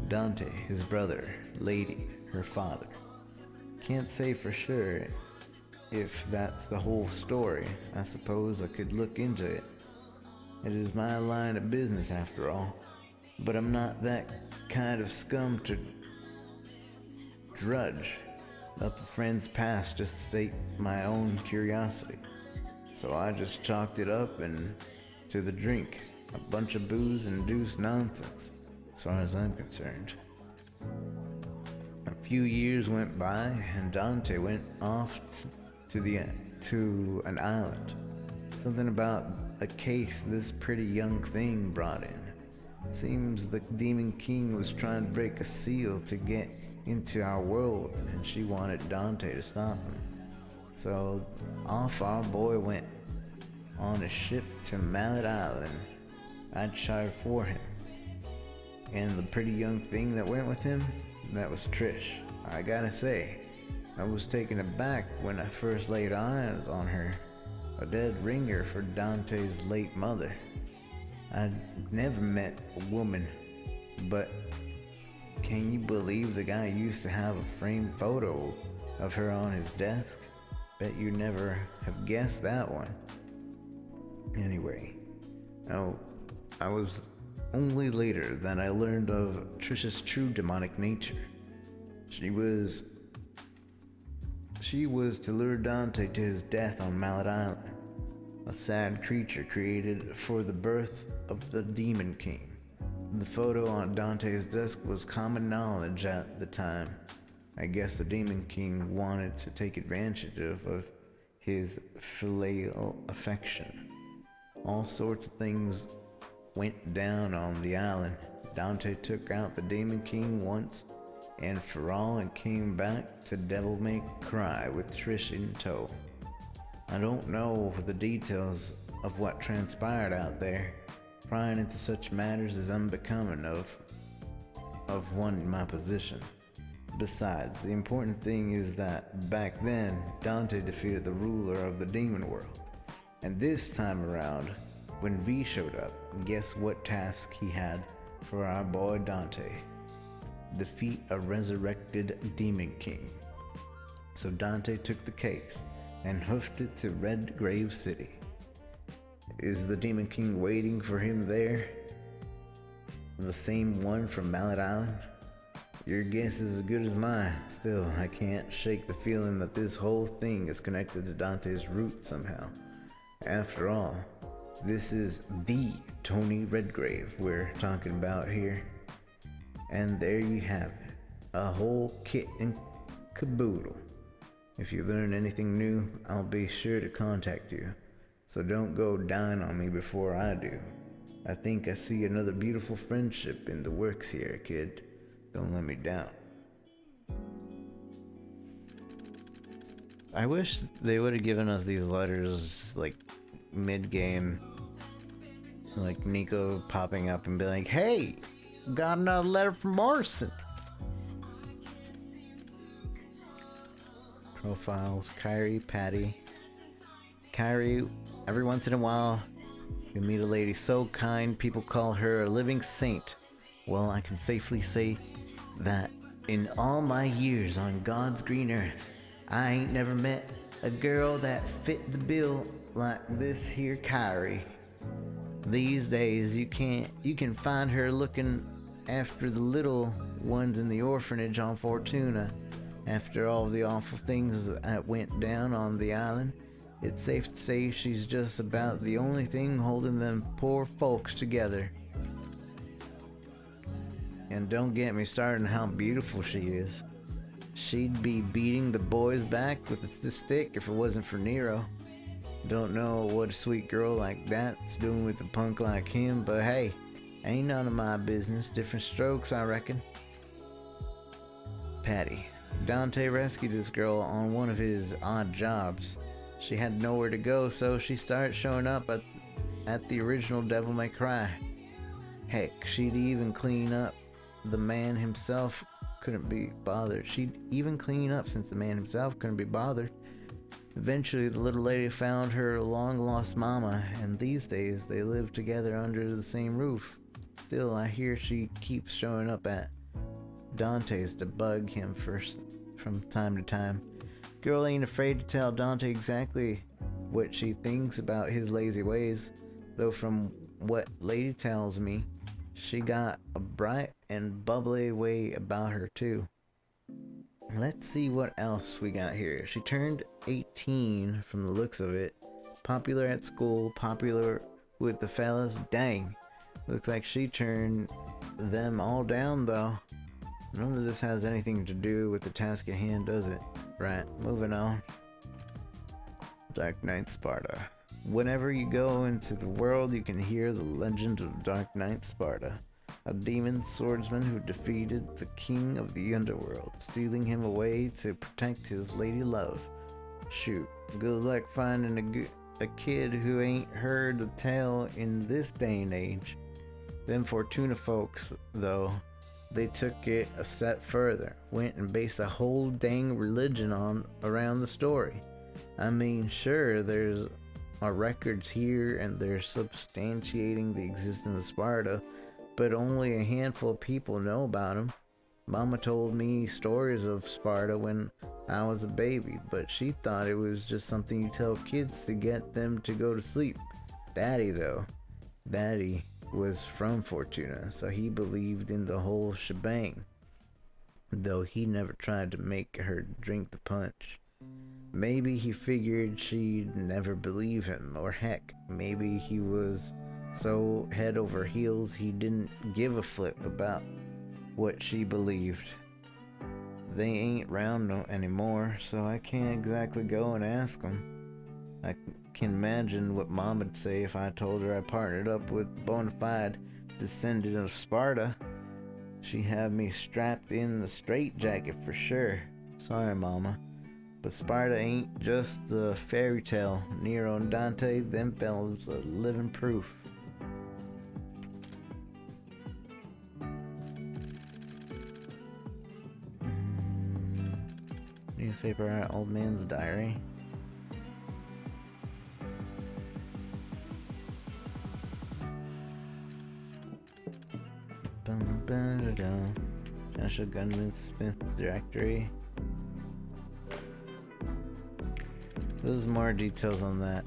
Dante, his brother, Lady, her father. Can't say for sure if that's the whole story. I suppose I could look into it. It is my line of business after all. But I'm not that kind of scum to drudge up a friend's past just to state my own curiosity. So I just chalked it up and to the drink. A bunch of booze-induced nonsense, as far as I'm concerned. A few years went by and Dante went off to an island. Something about a case this pretty young thing brought in. Seems the Demon King was trying to break a seal to get into our world, and she wanted Dante to stop him. So off our boy went on a ship to Mallet Island. I'd chartered for him. And the pretty young thing that went with him, that was Trish. I gotta say, I was taken aback when I first laid eyes on her. A dead ringer for Dante's late mother. I'd never met a woman, but can you believe the guy used to have a framed photo of her on his desk? Bet you never have guessed that one. Anyway, I was only later that I learned of Trish's true demonic nature. She was to lure Dante to his death on Mallet Island, a sad creature created for the birth of the Demon King. The photo on Dante's desk was common knowledge at the time. I guess the Demon King wanted to take advantage of his filial affection. All sorts of things went down on the island. Dante took out the Demon King once and for all and came back to Devil May Cry with Trish in tow. I don't know the details of what transpired out there. Prying into such matters is unbecoming of one in my position. Besides, the important thing is that back then, Dante defeated the ruler of the demon world. And this time around, when V showed up, guess what task he had for our boy Dante? Defeat a resurrected Demon King. So Dante took the case and hoofed it to Red Grave City. Is the Demon King waiting for him there? The same one from Mallet Island? Your guess is as good as mine. Still, I can't shake the feeling that this whole thing is connected to Dante's root somehow. After all, this is the Tony Redgrave we're talking about here. And there you have it, a whole kit and caboodle. If you learn anything new, I'll be sure to contact you. So don't go dying on me before I do. I think I see another beautiful friendship in the works here, kid. Don't let me down. I wish they would have given us these letters like mid-game. Like Nico popping up and be like, hey, got another letter from Morrison. Profiles, Kyrie, Patty. Kyrie, every once in a while, you meet a lady so kind, people call her a living saint. Well, I can safely say that in all my years on God's green earth, I ain't never met a girl that fit the bill like this here Kyrie. These days, you can find her looking after the little ones in the orphanage on Fortuna. After all the awful things that went down on the island, it's safe to say she's just about the only thing holding them poor folks together. And don't get me started on how beautiful she is. She'd be beating the boys back with the stick if it wasn't for Nero. Don't know what a sweet girl like that's doing with a punk like him, but hey, ain't none of my business. Different strokes, I reckon. Patty. Dante rescued this girl on one of his odd jobs. She had nowhere to go, so she started showing up at the original Devil May Cry. Heck, she'd even clean up. The man himself couldn't be bothered. She'd even clean up since the man himself couldn't be bothered. Eventually, the little lady found her long-lost mama, and these days they live together under the same roof. Still, I hear she keeps showing up at Dante's to bug him from time to time. Girl ain't afraid to tell Dante exactly what she thinks about his lazy ways, though from what lady tells me, she got a bright and bubbly way about her too. Let's see what else we got here. She turned 18 from the looks of it. Popular at school, popular with the fellas. Dang, looks like she turned them all down though. None of this has anything to do with the task at hand, does it? Right, moving on. Dark Knight Sparta. Whenever you go into the world, you can hear the legend of Dark Knight Sparta, a demon swordsman who defeated the king of the underworld, stealing him away to protect his lady love. Shoot, good luck finding a kid who ain't heard the tale in this day and age. Them Fortuna folks, though, they took it a step further, went and based a whole dang religion around the story. I mean, sure, there's our records here and they're substantiating the existence of Sparta, but only a handful of people know about them. Mama told me stories of Sparta when I was a baby, but she thought it was just something you tell kids to get them to go to sleep. Daddy was from Fortuna, so he believed in the whole shebang. though he never tried to make her drink the punch. Maybe he figured she'd never believe him, or heck, maybe he was so head over heels he didn't give a flip about what she believed. They ain't round anymore, so I can't exactly go and ask them. I can imagine what Mom would say if I told her I partnered up with bona fide descendant of Sparta. She'd have me strapped in the straitjacket for sure. Sorry, Mama. But Sparta ain't just the fairy tale. Nero and Dante, them fellas are living proof. Newspaper, Old Man's Diary. Joshua Gunman Smith Directory. There's more details on that.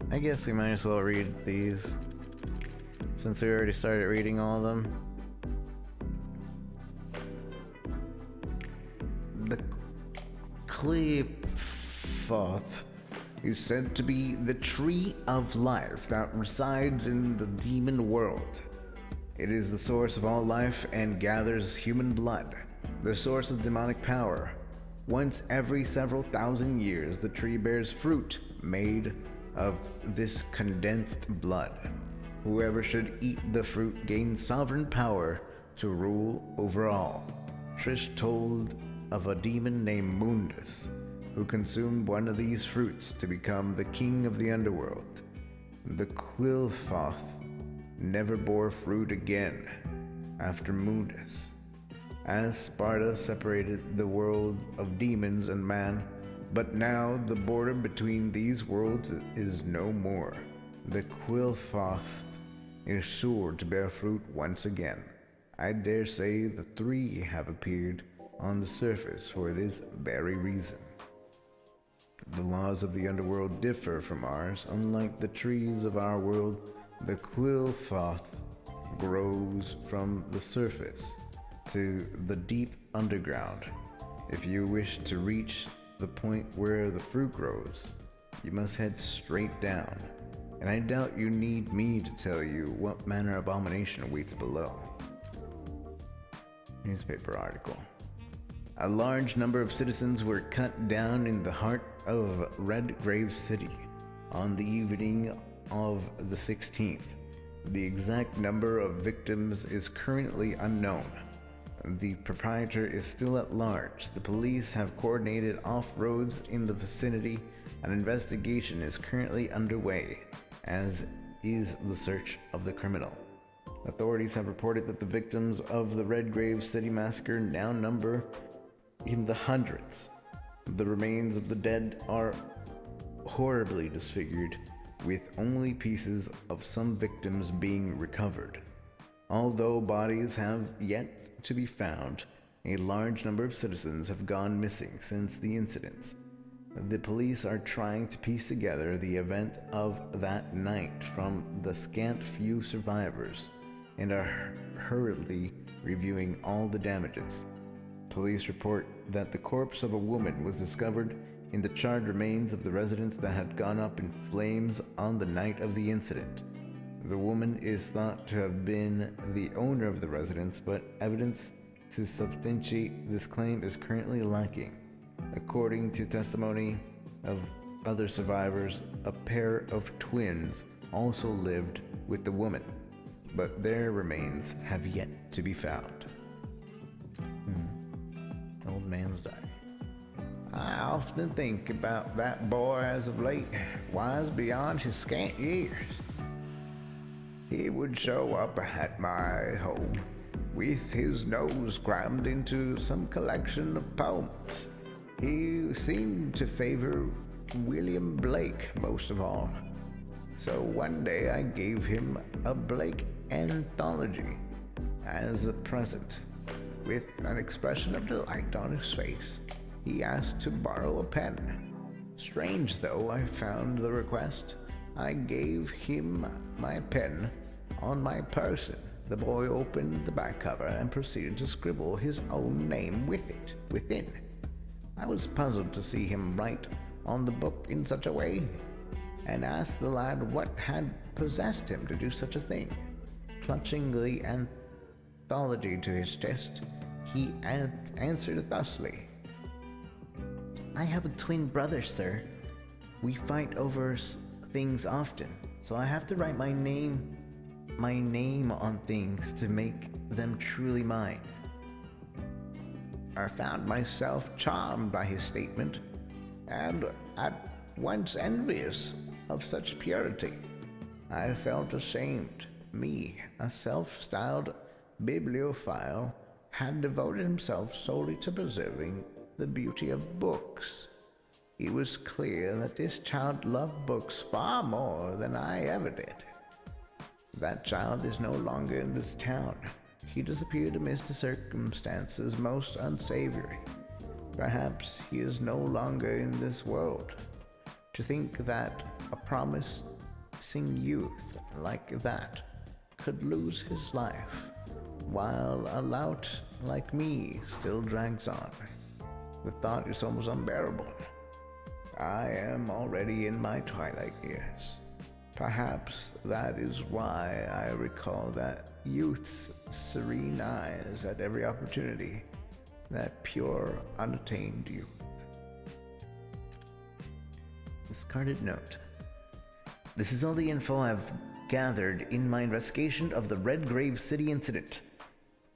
I guess we might as well read these, since we already started reading all of them. The Qliphoth is said to be the tree of life that resides in the demon world. It is the source of all life and gathers human blood, the source of demonic power. Once every several thousand years, the tree bears fruit made of this condensed blood. Whoever should eat the fruit gains sovereign power to rule over all. Trish told of a demon named Mundus, who consumed one of these fruits to become the king of the underworld. The Qliphoth never bore fruit again after Mundus, as Sparta separated the world of demons and man, but now the border between these worlds is no more. The Qliphoth is sure to bear fruit once again. I dare say the three have appeared on the surface for this very reason. The laws of the underworld differ from ours. Unlike the trees of our world, the Qliphoth grows from the surface to the deep underground. If you wish to reach the point where the fruit grows, you must head straight down, and I doubt you need me to tell you what manner of abomination awaits below. Newspaper article. A large number of citizens were cut down in the heart of Redgrave City on the evening of the 16th. The exact number of victims is currently unknown. The proprietor is still at large. The police have coordinated off-roads in the vicinity. An investigation is currently underway, as is the search of the criminal. Authorities have reported that the victims of the Redgrave City massacre now number in the hundreds. The remains of the dead are horribly disfigured, with only pieces of some victims being recovered. Although bodies have yet to be found, a large number of citizens have gone missing since the incidents. The police are trying to piece together the event of that night from the scant few survivors and are hurriedly reviewing all the damages. Police report that the corpse of a woman was discovered in the charred remains of the residence that had gone up in flames on the night of the incident. The woman is thought to have been the owner of the residence, but evidence to substantiate this claim is currently lacking. According to testimony of other survivors, a pair of twins also lived with the woman, but their remains have yet to be found. Old Man's Diary. I often think about that boy as of late, wise beyond his scant years. He would show up at my home with his nose crammed into some collection of poems. He seemed to favor William Blake most of all. So one day I gave him a Blake anthology as a present. With an expression of delight on his face, he asked to borrow a pen. Strange though I found the request, I gave him my pen on my person The boy opened the back cover and proceeded to scribble his own name with it within. I was puzzled to see him write on the book in such a way, and asked the lad what had possessed him to do such a thing. Clutching the anthology to his chest, he answered thusly. I have a twin brother, sir. We fight over things often, so I have to write my name on things to make them truly mine. I found myself charmed by his statement, and at once envious of such purity. I felt ashamed. Me, a self-styled bibliophile, had devoted himself solely to preserving the beauty of books. It was clear that this child loved books far more than I ever did. That child is no longer in this town. He disappeared amidst the circumstances most unsavory. Perhaps he is no longer in this world. To think that a promising youth like that could lose his life, while a lout like me still drags on. The thought is almost unbearable. I am already in my twilight years. Perhaps that is why I recall that youth's serene eyes at every opportunity, that pure, unattained youth. Discarded note. This is all the info I've gathered in my investigation of the Redgrave City incident.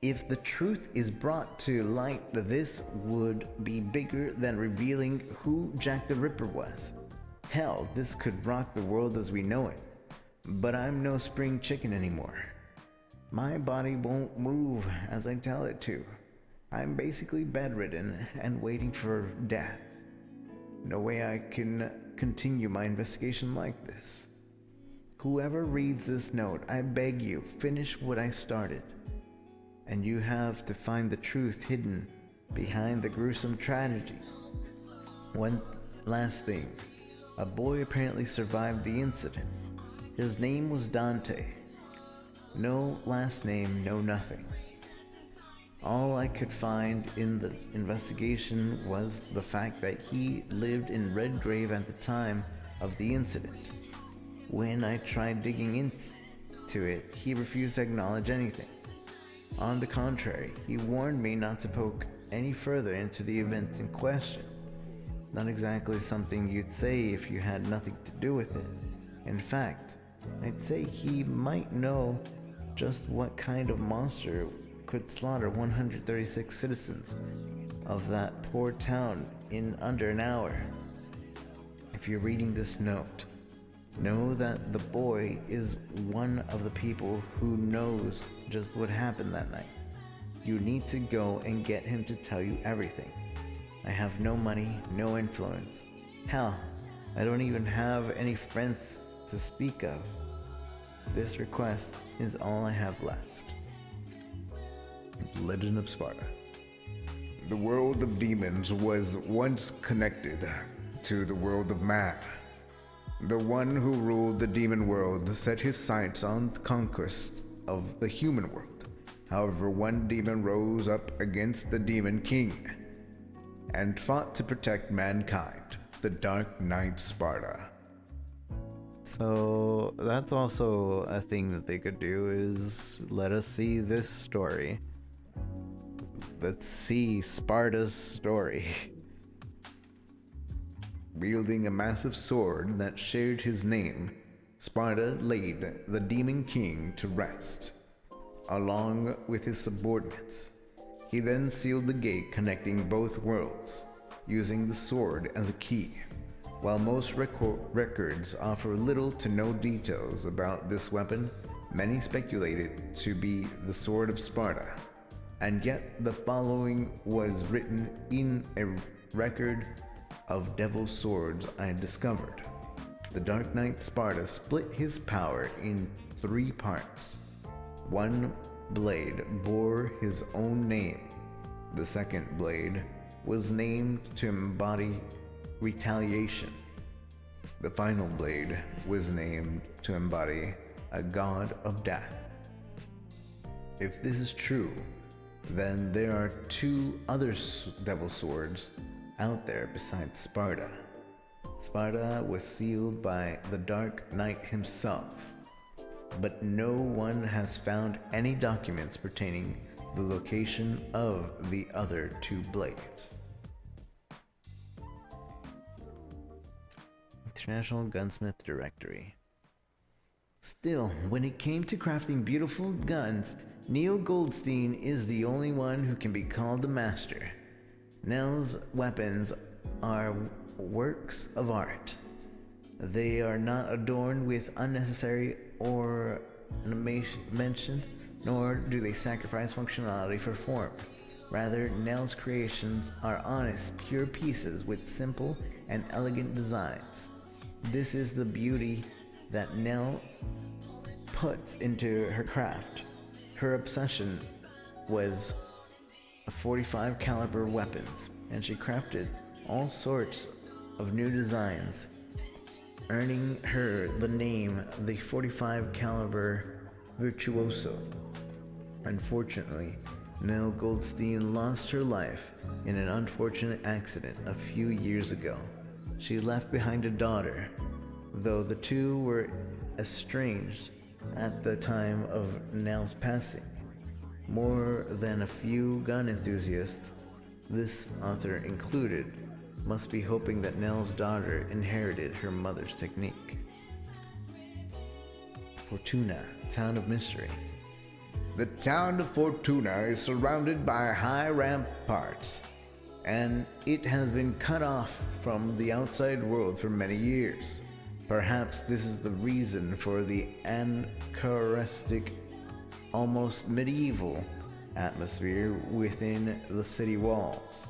If the truth is brought to light, this would be bigger than revealing who Jack the Ripper was. Hell, this could rock the world as we know it. But I'm no spring chicken anymore. My body won't move as I tell it to. I'm basically bedridden and waiting for death. No way I can continue my investigation like this. Whoever reads this note, I beg you, finish what I started. And you have to find the truth hidden behind the gruesome tragedy. One last thing. A boy apparently survived the incident. His name was Dante. No last name, no nothing. All I could find in the investigation was the fact that he lived in Redgrave at the time of the incident. When I tried digging into it, he refused to acknowledge anything. On the contrary, he warned me not to poke any further into the events in question. Not exactly something you'd say if you had nothing to do with it. In fact, I'd say he might know just what kind of monster could slaughter 136 citizens of that poor town in under an hour. If you're reading this note, know that the boy is one of the people who knows just what happened that night. You need to go and get him to tell you everything. I have no money, no influence. Hell, I don't even have any friends to speak of. This request is all I have left. Legend of Sparta. The world of demons was once connected to the world of man. The one who ruled the demon world set his sights on the conquest of the human world. However, one demon rose up against the demon king and fought to protect mankind, the Dark Knight Sparta. So that's also a thing that they could do, is let us see this story. Let's see Sparta's story. Wielding a massive sword that shared his name, Sparta laid the demon king to rest, along with his subordinates. He then sealed the gate connecting both worlds, using the sword as a key. While most records offer little to no details about this weapon, many speculate it to be the Sword of Sparta. And yet the following was written in a record of devil's swords I discovered. The Dark Knight Sparta split his power in 3 parts. One blade bore his own name. The second blade was named to embody retaliation. The final blade was named to embody a god of death. If this is true, then there are two other devil swords out there besides Sparda. Sparda was sealed by the Dark Knight himself, but no one has found any documents pertaining the location of the other two blades. International Gunsmith Directory. Still, when it came to crafting beautiful guns, Neil Goldstein is the only one who can be called the master. Nell's weapons are works of art. They are not adorned with unnecessary ornamentation, nor do they sacrifice functionality for form. Rather, Nell's creations are honest, pure pieces with simple and elegant designs. This is the beauty that Nell puts into her craft. Her obsession was 45 caliber weapons, and she crafted all sorts of new designs, earning her the name the 45 caliber virtuoso. Unfortunately, Nell Goldstein lost her life in an unfortunate accident a few years ago. She left behind a daughter, though the two were estranged at the time of Nell's passing. More than a few gun enthusiasts, this author included, must be hoping that Nell's daughter inherited her mother's technique. Fortuna, Town of Mystery. The town of Fortuna is surrounded by high ramparts, and it has been cut off from the outside world for many years. Perhaps this is the reason for the anachronistic, almost medieval atmosphere within the city walls.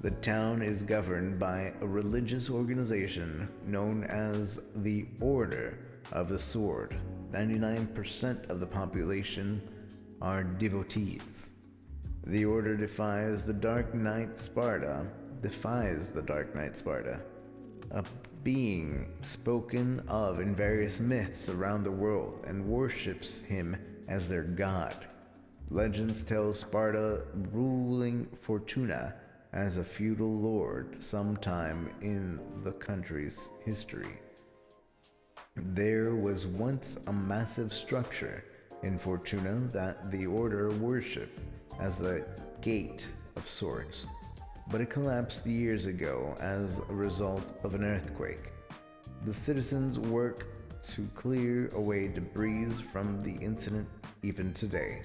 The town is governed by a religious organization known as the Order of the Sword. 99% of the population are devotees. The Order defies the Dark Knight Sparda, a being spoken of in various myths around the world, and worships him as their god. Legends tell Sparda ruling Fortuna as a feudal lord sometime in the country's history. There was once a massive structure in Fortuna that the Order worshipped as a gate of sorts, but it collapsed years ago as a result of an earthquake. The citizens work to clear away debris from the incident even today.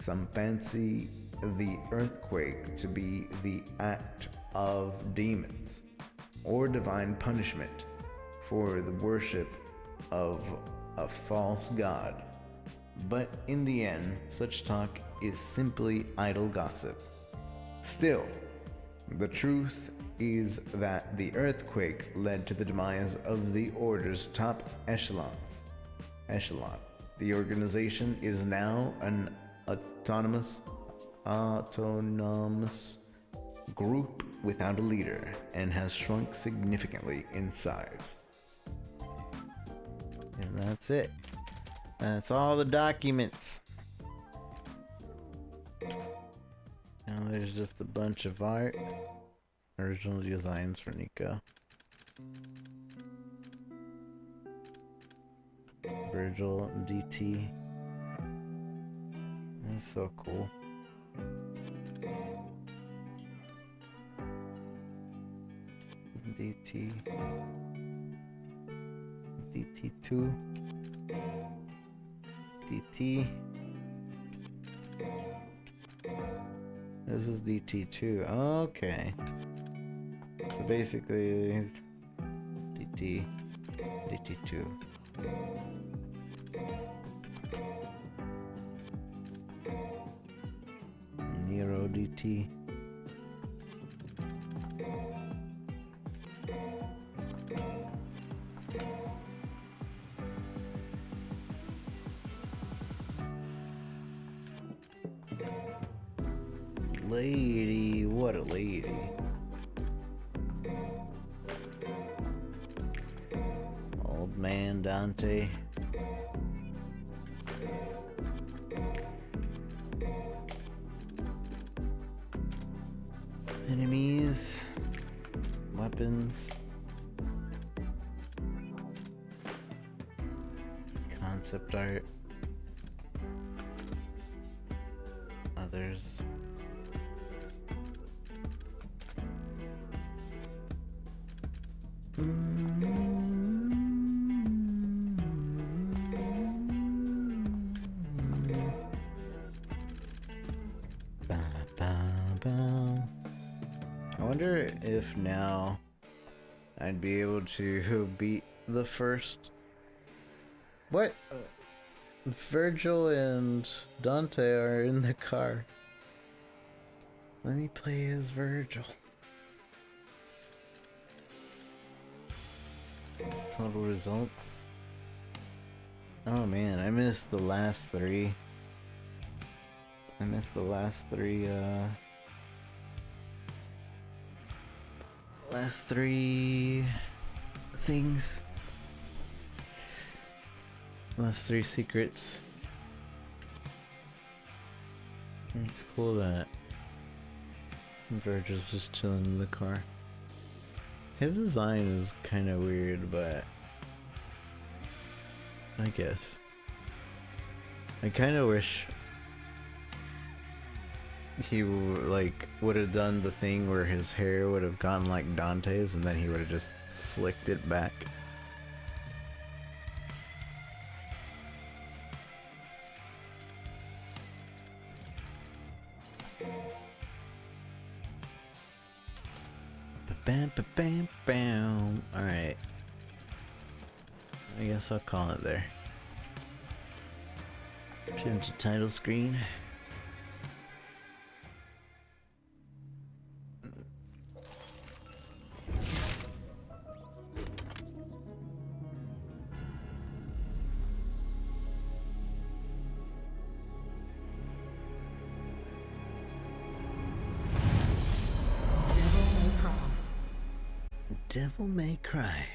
Some fancy the earthquake to be the act of demons or divine punishment for the worship of a false god. But in the end, such talk is simply idle gossip. Still, the truth is that the earthquake led to the demise of the Order's top echelon. The organization is now an autonomous group without a leader and has shrunk significantly in size. And that's it. That's all the documents. Now there's just a bunch of art. Original designs for Nico. Virgil DT. That's so cool. DT. DT2. DT. This is DT2. Okay. So basically, DT2. Nero DT. Lady, what a lady. Old man Dante. enemies, weapons, concept art, others. I wonder if now I'd be able to beat the first. What? Virgil and Dante are in the car. Let me play as Virgil. Total results. Oh man, I missed the last three. Last three things. Last three secrets. It's cool that Virgil's just chilling in the car. His design is kind of weird, but I guess. I kind of wish he would have done the thing where his hair would have gotten like Dante's and then he would have just slicked it back. Bam, bam, bam, bam. Alright. I guess I'll call it there. Change the title screen. Devil May Cry.